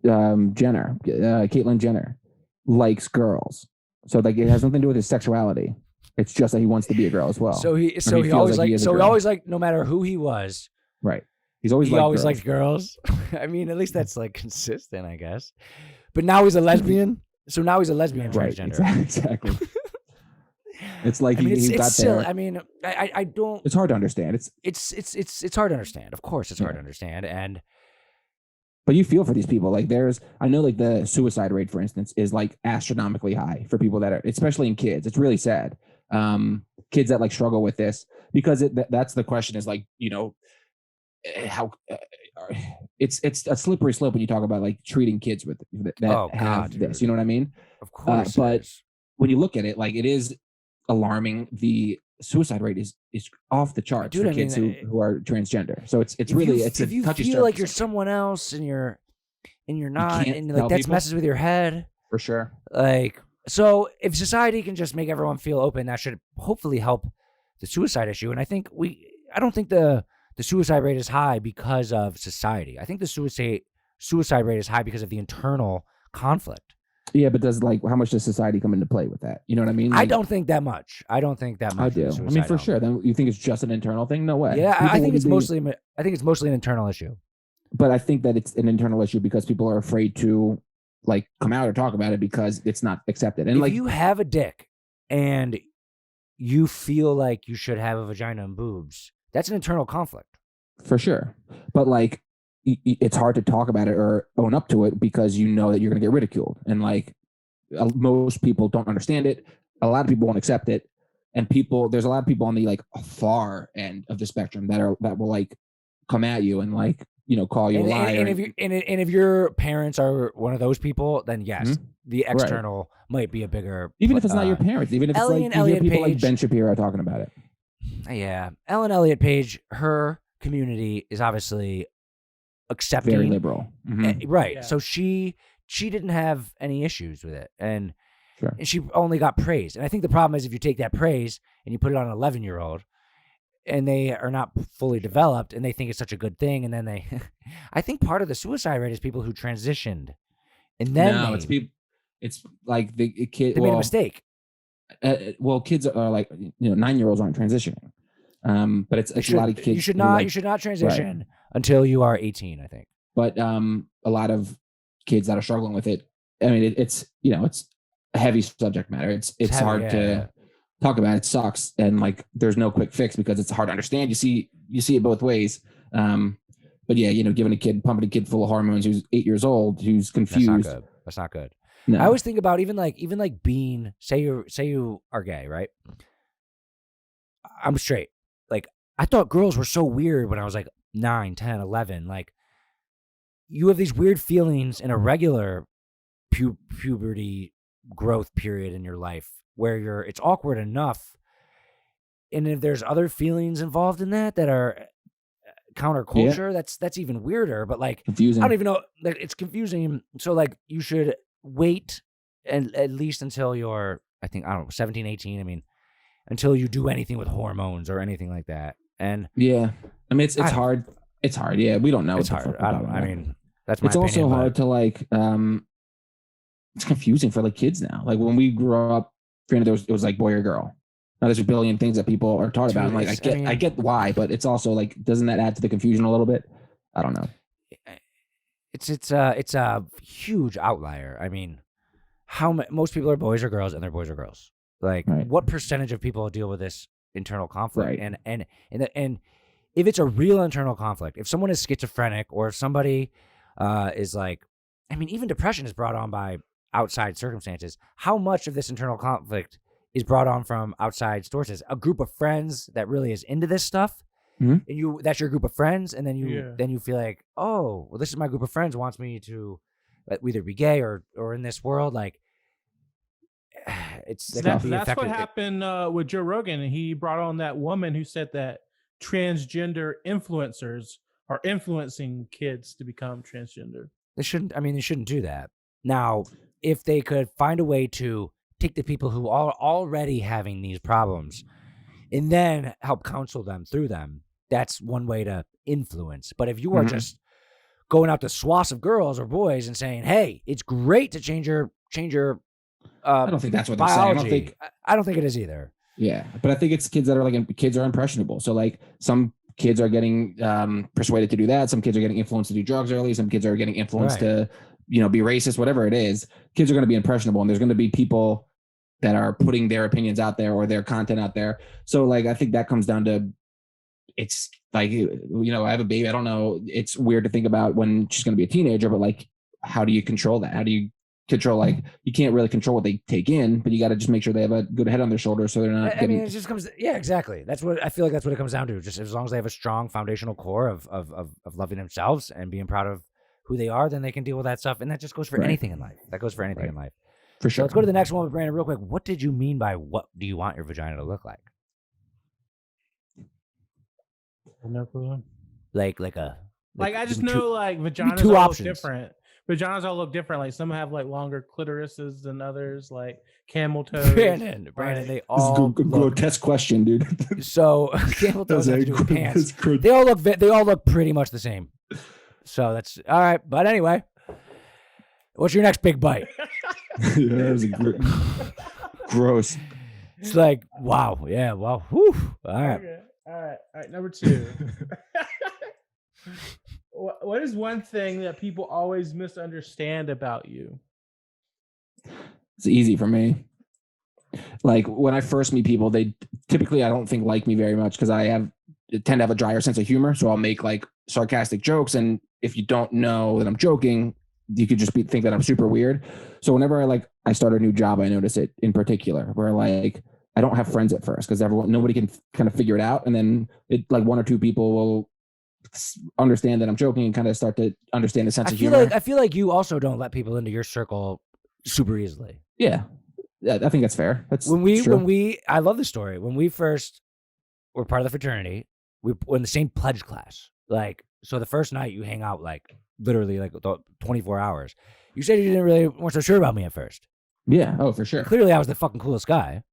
Jenner, Caitlyn Jenner likes girls. So like it has nothing to do with his sexuality. It's just that he wants to be a girl as well. So he feels always like he like is a so he girl. always like no matter who he was. Right. He's always He liked always girls. liked girls. I mean, at least that's like consistent, I guess. But now he's a lesbian. So now he's a lesbian Right. transgender. Exactly. It's like I mean, he it's got silly. there. I mean, I don't. It's hard to understand. It's hard to understand. Of course, it's hard to understand. And But you feel for these people. Like I know like the suicide rate, for instance, is like astronomically high for people that are, especially in kids. It's really sad. Kids that like struggle with this because that's the question is like, how it's a slippery slope when you talk about like treating kids with that have this, you know what I mean? Of course, but when you look at it, like it is alarming. The suicide rate is off the charts for kids who are transgender. So it's really it's if a you touchy feel subject. like you're someone else and you're not, can't and tell like that people? messes with your head. For sure. Like, so if society can just make everyone feel open, that should hopefully help the suicide issue. And I don't think the suicide rate is high because of society. I think the suicide rate is high because of the internal conflict. Yeah, but how much does society come into play with that? You know what I mean? Like, I don't think that much. I do. I mean, for sure. Then you think it's just an internal thing? No way. Yeah, I think it's mostly an internal issue. But I think that it's an internal issue because people are afraid to like come out or talk about it because it's not accepted. And if like you have a dick and you feel like you should have a vagina and boobs, that's an internal conflict. For sure. But like it's hard to talk about it or own up to it because you know that you're going to get ridiculed. And like most people don't understand it. A lot of people won't accept it. And there's a lot of people on the like far end of the spectrum that will like come at you and like, call you a liar. And if your parents are one of those people, then yes, the external might be a bigger. Even if it's not your parents, even if Ellen it's like you hear people like Ben Shapiro talking about it. Yeah, Ellen Elliott Page, her community is obviously accepting, very liberal, right? Yeah. So she didn't have any issues with it, and sure. she only got praise. And I think the problem is if you take that praise and you put it on an 11-year-old. And they are not fully developed, and they think it's such a good thing, and then they, I think part of the suicide rate is people who transitioned, and then it's people. It's like the kid. They made a mistake. Kids are like 9-year-olds aren't transitioning, but it's a lot of kids. You should not transition until you are 18, I think. But a lot of kids that are struggling with it. I mean, it's a heavy subject matter. It's heavy, hard to talk about. It sucks, and like there's no quick fix because it's hard to understand. You see it both ways. But yeah, pumping a kid full of hormones who's 8 years old, who's confused. That's not good. No. I always think about even like being say you are gay, right? I'm straight. Like I thought girls were so weird when I was like 9, 10, 11. Like you have these weird feelings in a regular puberty growth period in your life where it's awkward enough. And if there's other feelings involved in that are counterculture, that's even weirder. But like, confusing. I don't even know. Like, it's confusing. So like, you should wait and at least until you're, I don't know, 17, 18. I mean, until you do anything with hormones or anything like that. And yeah, I mean, it's hard. It's hard. Yeah, we don't know. It's hard. I don't know. I mean, that's my It's opinion, also hard to like. It's confusing for like kids now. Like when we grew up, granted, it was like boy or girl. Now there's a billion things that people are taught about. And like I get why, but it's also like, doesn't that add to the confusion a little bit? I don't know. It's a huge outlier. I mean, most people are boys or girls, and they're boys or girls. Like, what percentage of people deal with this internal conflict? Right. And if it's a real internal conflict, if someone is schizophrenic, or if somebody is like, I mean, even depression is brought on by outside circumstances. How much of this internal conflict is brought on from outside sources? A group of friends that really is into this stuff, and that's your group of friends, and then you feel like, oh, well, this is my group of friends wants me to either be gay or in this world. Like, it's that's what happened with Joe Rogan, and he brought on that woman who said that transgender influencers are influencing kids to become transgender. They shouldn't do that. Now, if they could find a way to take the people who are already having these problems and then help counsel them through them, that's one way to influence. But if you are just going out to swaths of girls or boys and saying, "Hey, it's great to change your I don't think that's what biology," they're saying. I don't think it is either. Yeah, but I think it's kids that are kids are impressionable. So like some kids are getting persuaded to do that. Some kids are getting influenced to do drugs early. Some kids are getting influenced to, be racist, whatever it is. Kids are going to be impressionable, and there's going to be people that are putting their opinions out there or their content out there. So like, I think that comes down to, it's like, I have a baby. I don't know. It's weird to think about when she's going to be a teenager, but like, how do you control that? How do you control, like, you can't really control what they take in, but you got to just make sure they have a good head on their shoulders so they're not it just comes, exactly. That's what I feel like. That's what it comes down to. Just as long as they have a strong foundational core of loving themselves and being proud of who they are, then they can deal with that stuff. And that just goes for anything in life. That goes for anything in life. For sure. So let's go to the next one with Brandon real quick. What did you mean by what do you want your vagina to look like? No clue. Like I just know vaginas two all options. look different. Vaginas all look different. Like some have like longer clitorises than others, like camel toes. Brandon, they all this is a grotesque question, dude. So camel toes have to do with pants. They all look pretty much the same. So that's all right. But anyway, what's your next big bite? Yeah, that was gross. It's like, wow. Yeah. Wow. Whew. All right. Okay. All right. Number 2. What is one thing that people always misunderstand about you? It's easy for me. Like when I first meet people, they typically, I don't think, like me very much because I tend to have a drier sense of humor. So I'll make like sarcastic jokes. And if you don't know that I'm joking, you could just think that I'm super weird. So whenever I start a new job, I notice it in particular where like I don't have friends at first because nobody can kind of figure it out. And then one or two people will understand that I'm joking and kind of start to understand the sense of humor. I feel like you also don't let people into your circle super easily. Yeah, I think that's fair. That's I love the story. When we first were part of the fraternity, we were in the same pledge class. So the first night you hang out literally 24 hours. You said you weren't so sure about me at first. Yeah. Oh, for sure. And clearly I was the fucking coolest guy.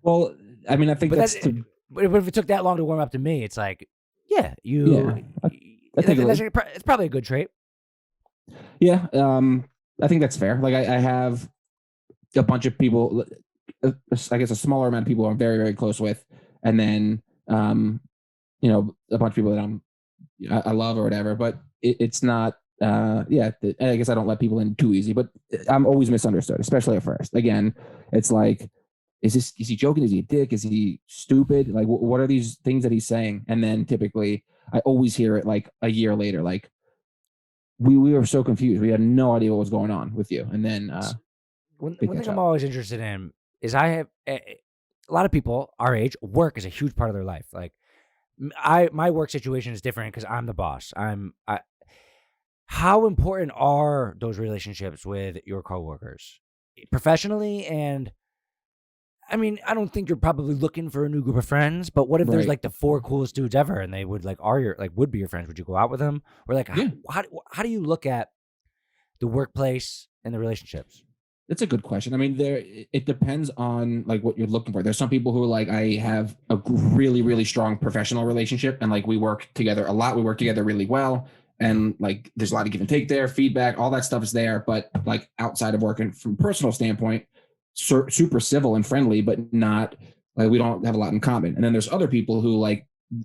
Well, I mean, I think but if it took that long to warm up to me, it's like, I think it's probably a good trait. Yeah. I think that's fair. Like I have a bunch of people, I guess a smaller amount of people I'm very, very close with. And then, a bunch of people that I love or whatever, but it's not, I guess I don't let people in too easy, but I'm always misunderstood, especially at first. Again, it's like, is he joking? Is he a dick? Is he stupid? Like, what are these things that he's saying? And then typically I always hear it like a year later, like we were so confused. We had no idea what was going on with you. And then one thing I'm always interested in is I have a lot of people our age, work is a huge part of their life. Like my work situation is different because I'm the boss. How important are those relationships with your coworkers professionally? And I mean, I don't think you're probably looking for a new group of friends, but what if there's like the 4 coolest dudes ever and they would would be your friends? Would you go out with them? Or how do you look at the workplace and the relationships? That's a good question. I mean, it depends on like what you're looking for. There's some people who I have a really, really strong professional relationship and we work together a lot. We work together really well. And there's a lot of give and take there, feedback, all that stuff is there. But outside of work and from a personal standpoint, super civil and friendly, but not we don't have a lot in common. And then there's other people who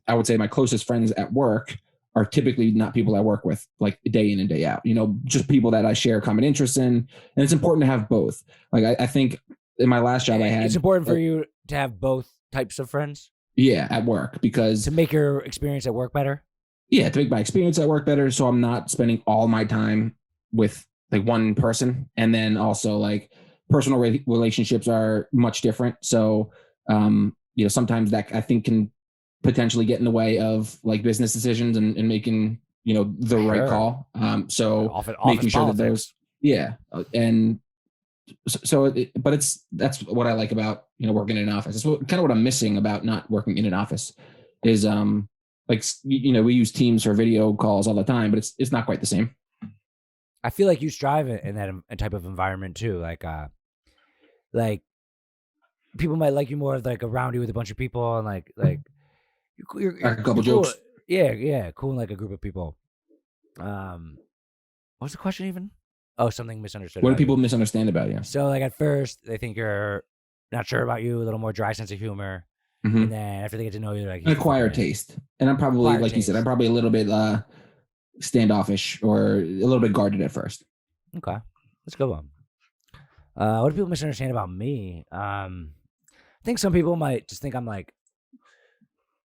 I would say my closest friends at work are typically not people I work with day in and day out, just people that I share common interests in. And it's important to have both. I think in my last job I had, it's important for you to have both types of friends. Yeah. At work, because to make your experience at work better. Yeah. To make my experience at work better. So I'm not spending all my time with one person. And then also personal relationships are much different. So, sometimes that I think can potentially get in the way of business decisions and making, the right call. So office making sure politics. that and That's what I like about, working in an office. It's kind of what I'm missing about not working in an office is, we use Teams for video calls all the time, but it's not quite the same. I feel like you strive in that type of environment too. Like people might like you more like around you with a bunch of people and like you're A couple cool. jokes. Yeah, cool in like a group of people. What's the question even? Oh, something misunderstood. What do people misunderstand about you? So like at first they think you're not sure about you, a little more dry sense of humor. Mm-hmm. And then after they get to know you, they're like an acquired taste. And I'm probably, like you said, I'm probably a little bit standoffish or a little bit guarded at first. Okay, let's go on. What do people misunderstand about me? I think some people might just think I'm like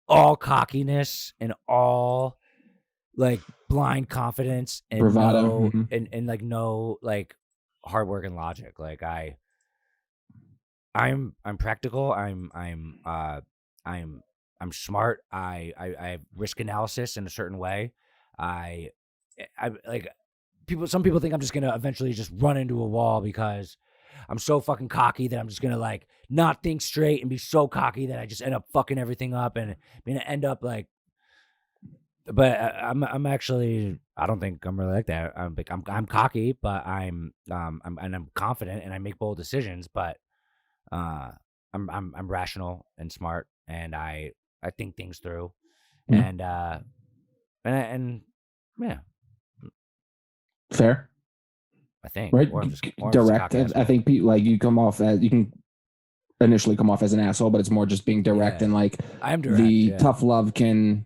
all cockiness and all like blind confidence and bravado, and like no like hard work and logic. Like I'm practical. I'm smart. I have risk analysis in a certain way. I like some people think I'm just gonna eventually just run into a wall because I'm so fucking cocky that I'm just gonna like not think straight and be so cocky that I just end up fucking everything up and I'm gonna end up like. But I'm actually, I don't think I'm really like that. I'm cocky, but I'm confident and I make bold decisions. But I'm rational and smart and I think things through, and yeah. Fair. I think. Right. Or I'm just direct. I think people like you can initially come off as an asshole, but it's more just being direct and like I'm direct, the tough love can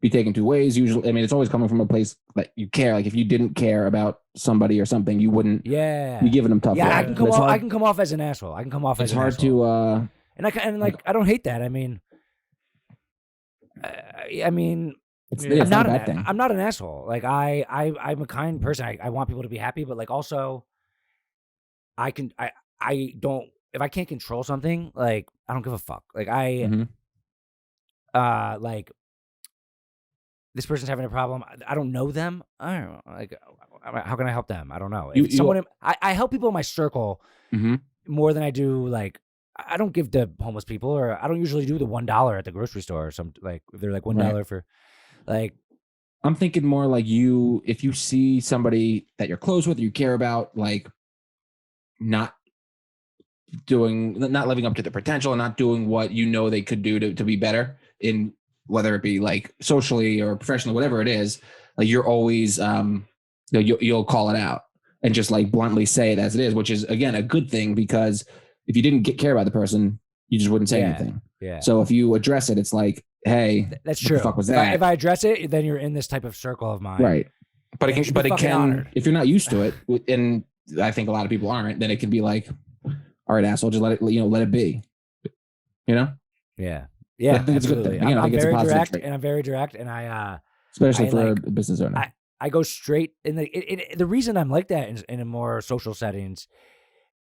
be taken two ways. Usually, I mean, it's always coming from a place that you care. Like if you didn't care about somebody or something, you wouldn't be giving them tough love. I can come off as an asshole. I can come off as an asshole. It's hard to and I don't hate that. I mean it's not a bad thing. I'm not an asshole. Like I'm a kind person. I want people to be happy, but like also I don't, if I can't control something, like I don't give a fuck. Like like this person's having a problem. I don't know them. I don't know. Like how can I help them? I don't know. I help people in my circle more than I do like. I don't give to homeless people, or I don't usually do the $1 at the grocery store or something. Like they're like $1 for, like. I'm thinking more like if you see somebody that you're close with, or you care about, like not living up to their potential and not doing what you know they could do to be better in whether it be like socially or professionally, whatever it is, like you're always you'll call it out and just like bluntly say it as it is, which is again a good thing, because if you didn't care about the person, you just wouldn't say anything. Yeah. So if you address it, it's like, hey, that's true. What the fuck was that? If I address it, then you're in this type of circle of mine. Right. But it can, honored. If you're not used to it, and I think a lot of people aren't, then it can be like, all right, asshole, just let it be. You know? Yeah. Yeah. I think absolutely. It's a good thing. I'm very direct, and I'm very direct, and I especially for a business owner. I go straight in the reason I'm like that in a more social settings,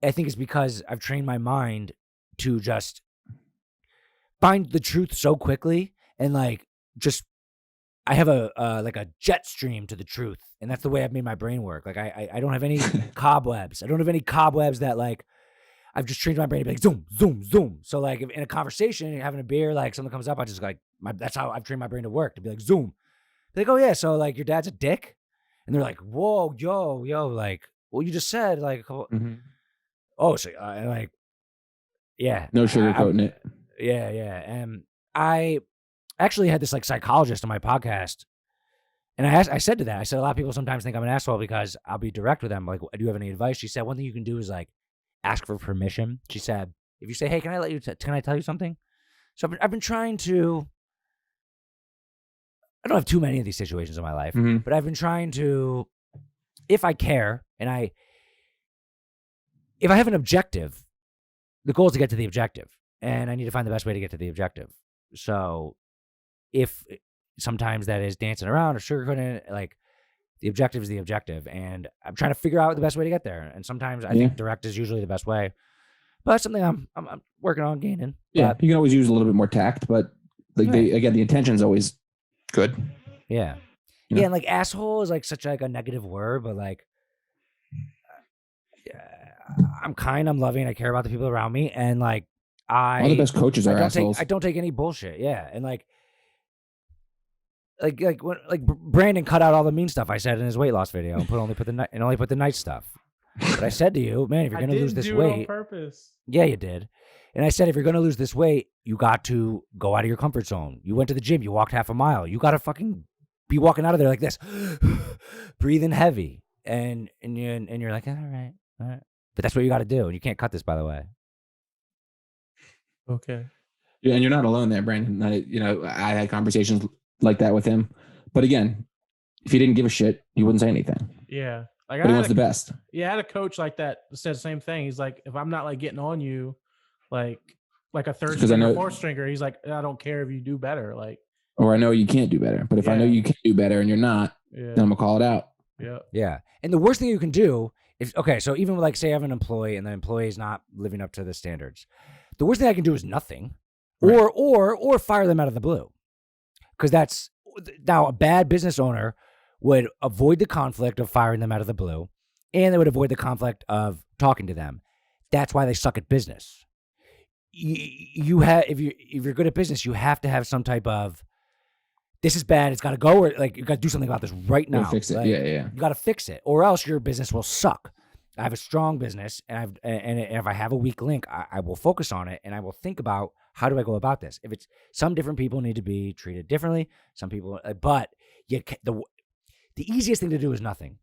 I think is because I've trained my mind to just find the truth so quickly, and like just I have a like a jet stream to the truth, and that's the way I've made my brain work. Like I don't have any cobwebs. I don't have any cobwebs that like I've just trained my brain to be like zoom, zoom, zoom. So like if in a conversation, you're having a beer, like something comes up, I just like that's how I've trained my brain to work, to be like zoom. They're like, oh yeah, so like your dad's a dick, and they're like, whoa, yo, like well you just said like. Oh, so like, yeah. No sugarcoating it. Yeah. And I actually had this like psychologist on my podcast, and I said to that, I said a lot of people sometimes think I'm an asshole because I'll be direct with them. Like, do you have any advice? She said one thing you can do is like ask for permission. She said if you say, hey, can I tell you something? So I've been trying to. I don't have too many of these situations in my life, but I've been trying to, if I care and if I have an objective, the goal is to get to the objective, and I need to find the best way to get to the objective. So if sometimes that is dancing around or sugarcoating it, like the objective is the objective, and I'm trying to figure out the best way to get there. And sometimes I think direct is usually the best way, but it's something I'm working on gaining. Yeah, you can always use a little bit more tact, but like the intention is always good. Yeah. Yeah, and like asshole is like such like a negative word, but like I'm kind, I'm loving, I care about the people around me, and like all the best coaches are assholes. I don't take any bullshit. Yeah, and like Brandon cut out all the mean stuff I said in his weight loss video and only put the nice stuff. But I said to you, man, if you're gonna lose this weight, on purpose. Yeah, you did. And I said, if you're gonna lose this weight, you got to go out of your comfort zone. You went to the gym, you walked half a mile. You got to fucking be walking out of there like this, breathing heavy, and you're like, all right. But that's what you got to do, and you can't cut this, by the way. Okay. Yeah, and you're not alone there, Brandon. I had conversations like that with him. But again, if he didn't give a shit, he wouldn't say anything. Yeah. Like, but he wants the best. Yeah, I had a coach like that said the same thing. He's like, if I'm not like getting on you, like a third stringer, fourth stringer, he's like, I don't care if you do better. Like, or I know you can't do better. But if I know you can do better and you're not, then I'm gonna call it out. Yeah. Yeah. And the worst thing you can do so even with, like, say I have an employee and the employee is not living up to the standards, the worst thing I can do is nothing, right. or fire them out of the blue. Because that's now a bad business owner would avoid the conflict of firing them out of the blue, and they would avoid the conflict of talking to them. That's why they suck at business. You have if you're good at business, you have to have some type of, this is bad, it's got to go, or like you got to do something about this right now. Fix it. Like, yeah. You got to fix it, or else your business will suck. I have a strong business, and if I have a weak link, I will focus on it, and I will think about, how do I go about this? If it's some different people need to be treated differently, some people, but the easiest thing to do is nothing,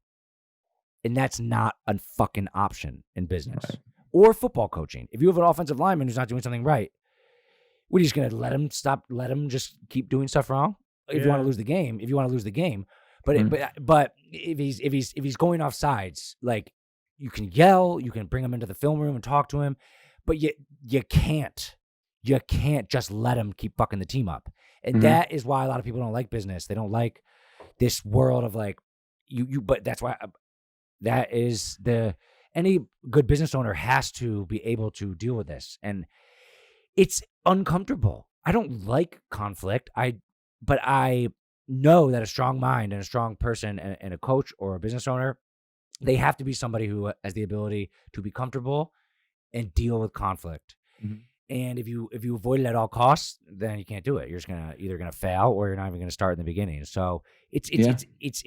and that's not a fucking option in business or football coaching. If you have an offensive lineman who's not doing something right, what are you just gonna let him just keep doing stuff wrong? If you want to lose the game, but if he's going off sides, like, you can yell, you can bring him into the film room and talk to him, but you can't just let him keep fucking the team up. And that is why a lot of people don't like business. They don't like this world of like but that's why any good business owner has to be able to deal with this. And it's uncomfortable. I don't like conflict. But I know that a strong mind and a strong person and a coach or a business owner, they have to be somebody who has the ability to be comfortable and deal with conflict. Mm-hmm. And if you avoid it at all costs, then you can't do it. You're just either gonna fail, or you're not even gonna start in the beginning. So it's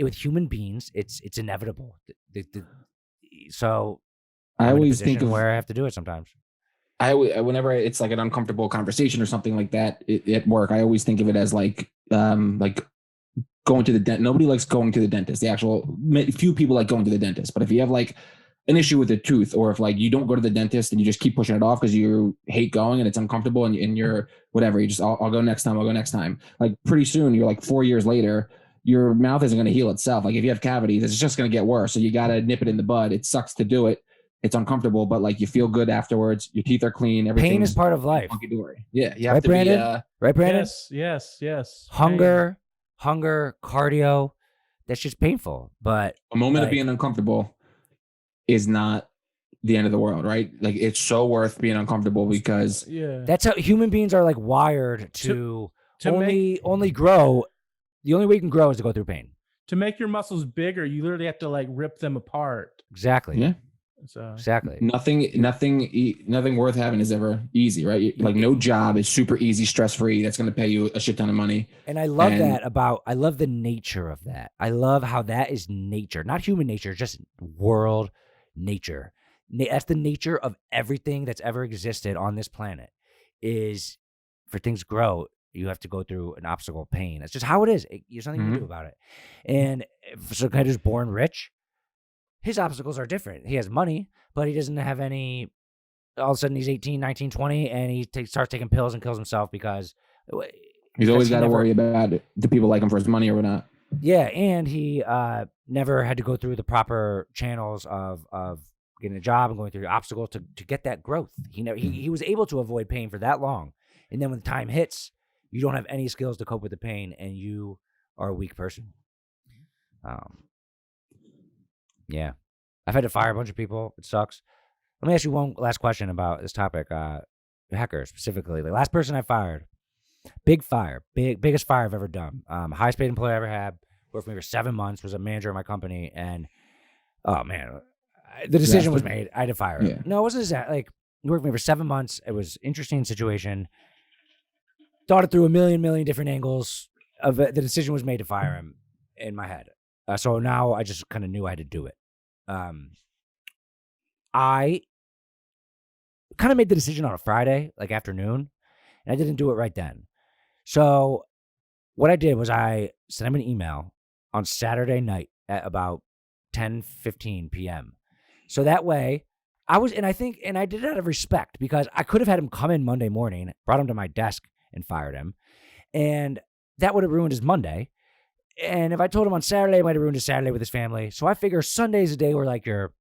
with human beings, it's inevitable. So I always think of where I have to do it sometimes. Whenever it's like an uncomfortable conversation or something like that at work, I always think of it as like going to the dentist. Nobody likes going to the dentist. Few people like going to the dentist. But if you have like an issue with a tooth, or if like you don't go to the dentist and you just keep pushing it off because you hate going and it's uncomfortable and you're whatever, you just I'll go next time. Like pretty soon, you're like 4 years later, your mouth isn't going to heal itself. Like if you have cavities, it's just going to get worse. So you got to nip it in the bud. It sucks to do it. It's uncomfortable, but like you feel good afterwards. Your teeth are clean. Everything. Pain is part of life. Yeah, you have to Brandon? Right, Brandon? Yes. Hunger, cardio. That's just painful. But a moment of being uncomfortable is not the end of the world, right? Like it's so worth being uncomfortable because that's how human beings are, like, wired to only grow. The only way you can grow is to go through pain. To make your muscles bigger, you literally have to like rip them apart. Exactly. Yeah. So exactly. Nothing worth having is ever easy, right? Like no job is super easy, stress-free. That's going to pay you a shit ton of money. And I love I love the nature of that. I love how that is nature, not human nature, just world nature. That's the nature of everything that's ever existed on this planet. Is for things to grow, you have to go through an obstacle of pain. That's just how it is. There's nothing you can do about it. And if some guy who's born rich, his obstacles are different. He has money, but he doesn't have any. All of a sudden, he's 18, 19, 20, and he starts taking pills and kills himself because he's always got to worry about it. Do people like him for his money or not? Yeah, and he never had to go through the proper channels of getting a job and going through the obstacle to get that growth. He was able to avoid pain for that long, and then when the time hits, you don't have any skills to cope with the pain, and you are a weak person. Yeah, I've had to fire a bunch of people. It sucks. Let me ask you one last question about this topic. Hackers specifically. The last person I fired, biggest fire I've ever done. Highest paid employee I ever had. Worked for me for 7 months. Was a manager of my company, and oh man, the decision was made. I had to fire him. Yeah. No, it wasn't that. Like, he worked with me for 7 months. It was an interesting situation. Thought it through a million different angles. Of it. The decision was made to fire him in my head. So now I just kind of knew I had to do it. I kind of made the decision on a Friday, like afternoon, and I didn't do it right then. So what I did was I sent him an email on Saturday night at about 10:15 p.m. So that way I did it out of respect, because I could have had him come in Monday morning, brought him to my desk and fired him. And that would have ruined his Monday. And if I told him on Saturday, it might have ruined his Saturday with his family. So I figure Sunday's a day where like you're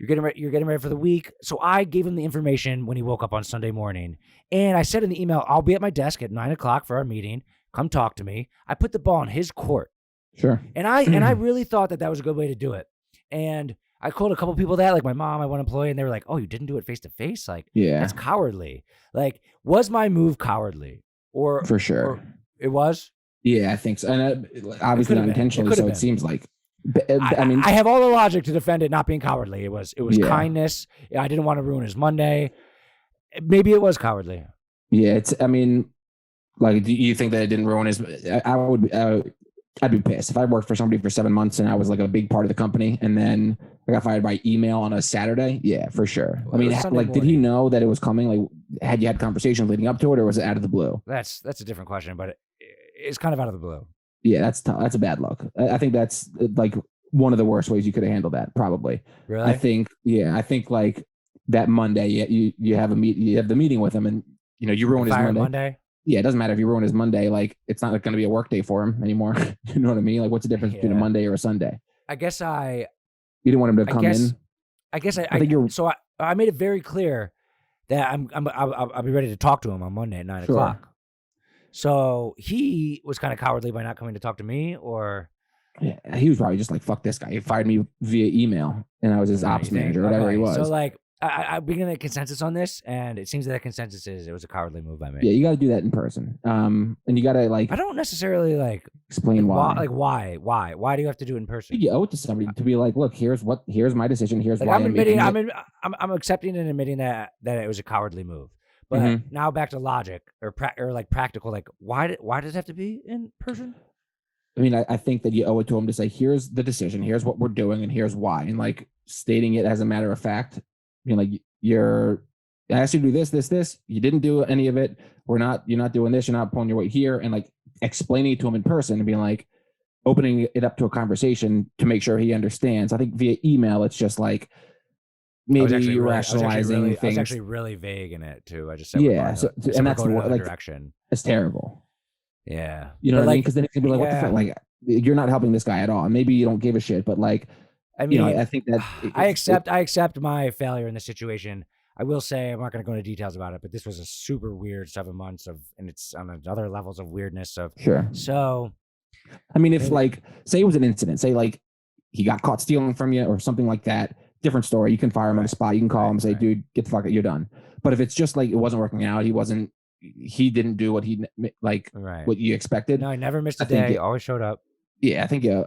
getting ready for the week. So I gave him the information when he woke up on Sunday morning. And I said in the email, I'll be at my desk at 9:00 for our meeting. Come talk to me. I put the ball in his court. Sure. And I really thought that was a good way to do it. And I called a couple people that, like my mom, my one employee, and they were like, "Oh, you didn't do it face to face? Like, that's cowardly." Like, was my move cowardly? Or for sure, or it was. Yeah, I think so. And obviously not intentionally. So it seems like. I mean, I have all the logic to defend it not being cowardly. It was kindness. I didn't want to ruin his Monday. Maybe it was cowardly. Yeah, I mean, like, do you think that it didn't ruin his? I'd be pissed if I worked for somebody for 7 months and I was like a big part of the company, and then I got fired by email on a Saturday. Yeah, for sure. Well, I mean, like, did he know that it was coming? Like, had you had conversations leading up to it, or was it out of the blue? That's a different question, but it's kind of out of the blue. Yeah, that's tough. That's a bad look. I think that's like one of the worst ways you could have handled that. Probably. Really? I think like that Monday, you have the meeting with him, and you ruin his Monday. Yeah, it doesn't matter if you ruin his Monday. Like, it's not going to be a work day for him anymore. You know what I mean? Like, what's the difference between a Monday or a Sunday? I guess you didn't want him to come in. I think you're. So I made it very clear that I'll be ready to talk to him on Monday at 9:00. Sure. So he was kind of cowardly by not coming to talk to me, or he was probably just like, "Fuck this guy." He fired me via email, and I was his ops manager, whatever he was. So like, I'm beginning a consensus on this, and it seems that consensus is it was a cowardly move by me. Yeah, you got to do that in person, and you got to like. I don't necessarily like explain why. Why do you have to do it in person? You owe it to somebody to be like, "Look, here's my decision. Here's why I'm accepting and admitting that it was a cowardly move." But now back to logic or like practical, like why does it have to be in person? I mean, I think that you owe it to him to say, here's the decision, here's what we're doing, and here's why. And like stating it as a matter of fact, like I asked you to do this, you didn't do any of it. You're not doing this, you're not pulling your weight here, and like explaining it to him in person and being like opening it up to a conversation to make sure he understands. I think via email, it's just like, maybe you're rationalizing things. I was actually really vague in it too. I just said, and that's like direction. It's terrible. Yeah, you know what I mean? Because then it can be like, what the fuck? Like, you're not helping this guy at all. And maybe you don't give a shit, but like, I mean, I think that I accept my failure in this situation. I will say I'm not going to go into details about it, but this was a super weird 7 months and it's on other levels of weirdness. Sure. So, I mean, if like, say it was an incident, say like he got caught stealing from you or something like that. Different story. You can fire him on the spot. You can call him and say, dude, get the fuck out. You're done. But if it's just like it wasn't working out, he didn't do what what you expected. No, I never missed a day. Always showed up. Yeah, I think you,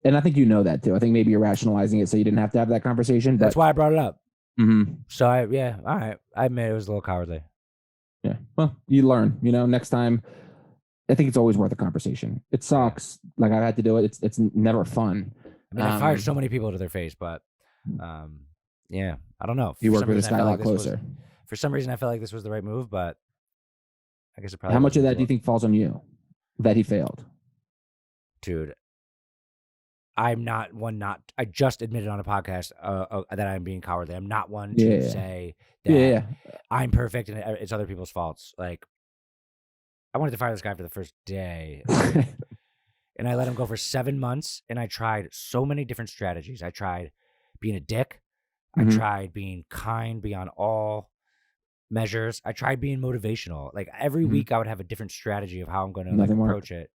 and I think you know that too. I think maybe you're rationalizing it so you didn't have to have that conversation. But that's why I brought it up. Mm-hmm. So all right. I admit it was a little cowardly. Yeah. Well, you learn, next time. I think it's always worth a conversation. It sucks. Like, I've had to do it. It's never fun. I mean, I fired so many people to their face, but yeah, I don't know. You work with this guy a lot closer. For some reason, I felt like this was the right move, but I guess it probably. How much of that do you think falls on you that he failed? Dude, I'm not one. I just admitted on a podcast that I'm being cowardly. I'm not one to say that I'm perfect and it's other people's faults. Like, I wanted to fire this guy for the first day. And I let him go for 7 months, and I tried so many different strategies. I tried being a dick. I tried being kind beyond all measures. I tried being motivational. Like, every week I would have a different strategy of how I'm going to approach it.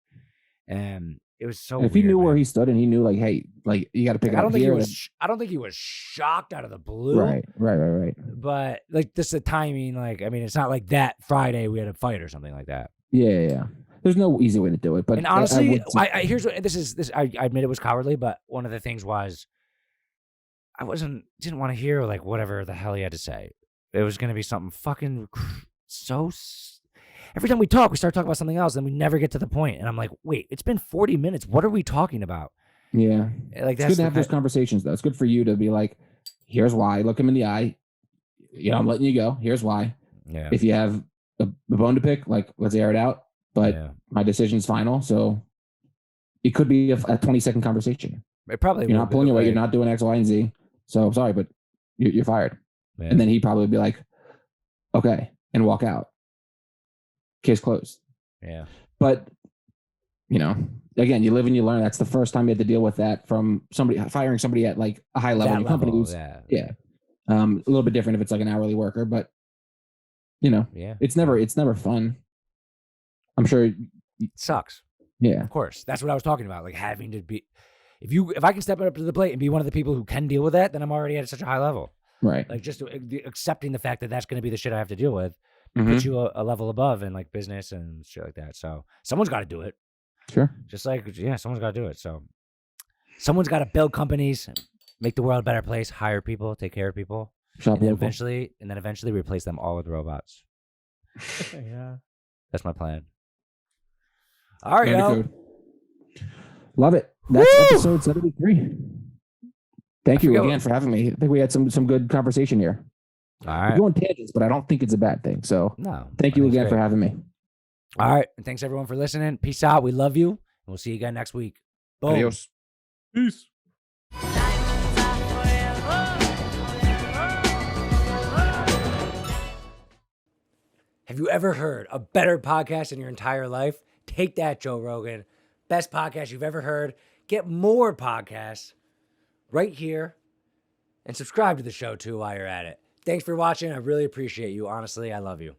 And it was so if weird, he knew where he stood and he knew like, hey, like, you got to pick it up here. I don't think he was shocked out of the blue. Right. But like, this the timing. Like, I mean, it's not like that Friday we had a fight or something like that. Yeah. There's no easy way to do it, but and honestly, here's what this is. I admit it was cowardly, but one of the things was didn't want to hear like whatever the hell he had to say. It was going to be something fucking every time we talk, we start talking about something else, and we never get to the point. And I'm like, wait, it's been 40 minutes. What are we talking about? Yeah. Like, it's good to have those conversations, though. It's good for you to be like, here's why. Look him in the eye. I'm letting you go. Here's why. Yeah. If you have a bone to pick, like, let's air it out. But my decision's final. So it could be a 20-second conversation. It probably You're not pulling your weight. You're not doing X, Y, and Z. So I'm sorry, but you're fired. Yeah. And then he'd probably be like, okay, and walk out. Case closed. Yeah. But, again, you live and you learn. That's the first time you had to deal with that from somebody firing somebody at like a high level in your company. A little bit different if it's like an hourly worker, but it's never fun. I'm sure it sucks. Yeah. Of course. That's what I was talking about. Like having to be, if I can step up to the plate and be one of the people who can deal with that, then I'm already at such a high level. Right. Like just accepting the fact that that's going to be the shit I have to deal with puts you a level above in like business and shit like that. So someone's got to do it. Sure. Just like, someone's got to do it. So someone's got to build companies, make the world a better place, hire people, take care of people, and then eventually replace them all with robots. Yeah. That's my plan. All right, yo. Love it. That's episode 73. Thank you again for having me. I think we had some good conversation here. All right. We're going tangents, but I don't think it's a bad thing. So thank you again for having me. All right. And thanks everyone for listening. Peace out. We love you. And we'll see you again next week. Boom. Adios. Peace. Have you ever heard a better podcast in your entire life? Take that, Joe Rogan. Best podcast you've ever heard. Get more podcasts right here and subscribe to the show too while you're at it. Thanks for watching. I really appreciate you. Honestly, I love you.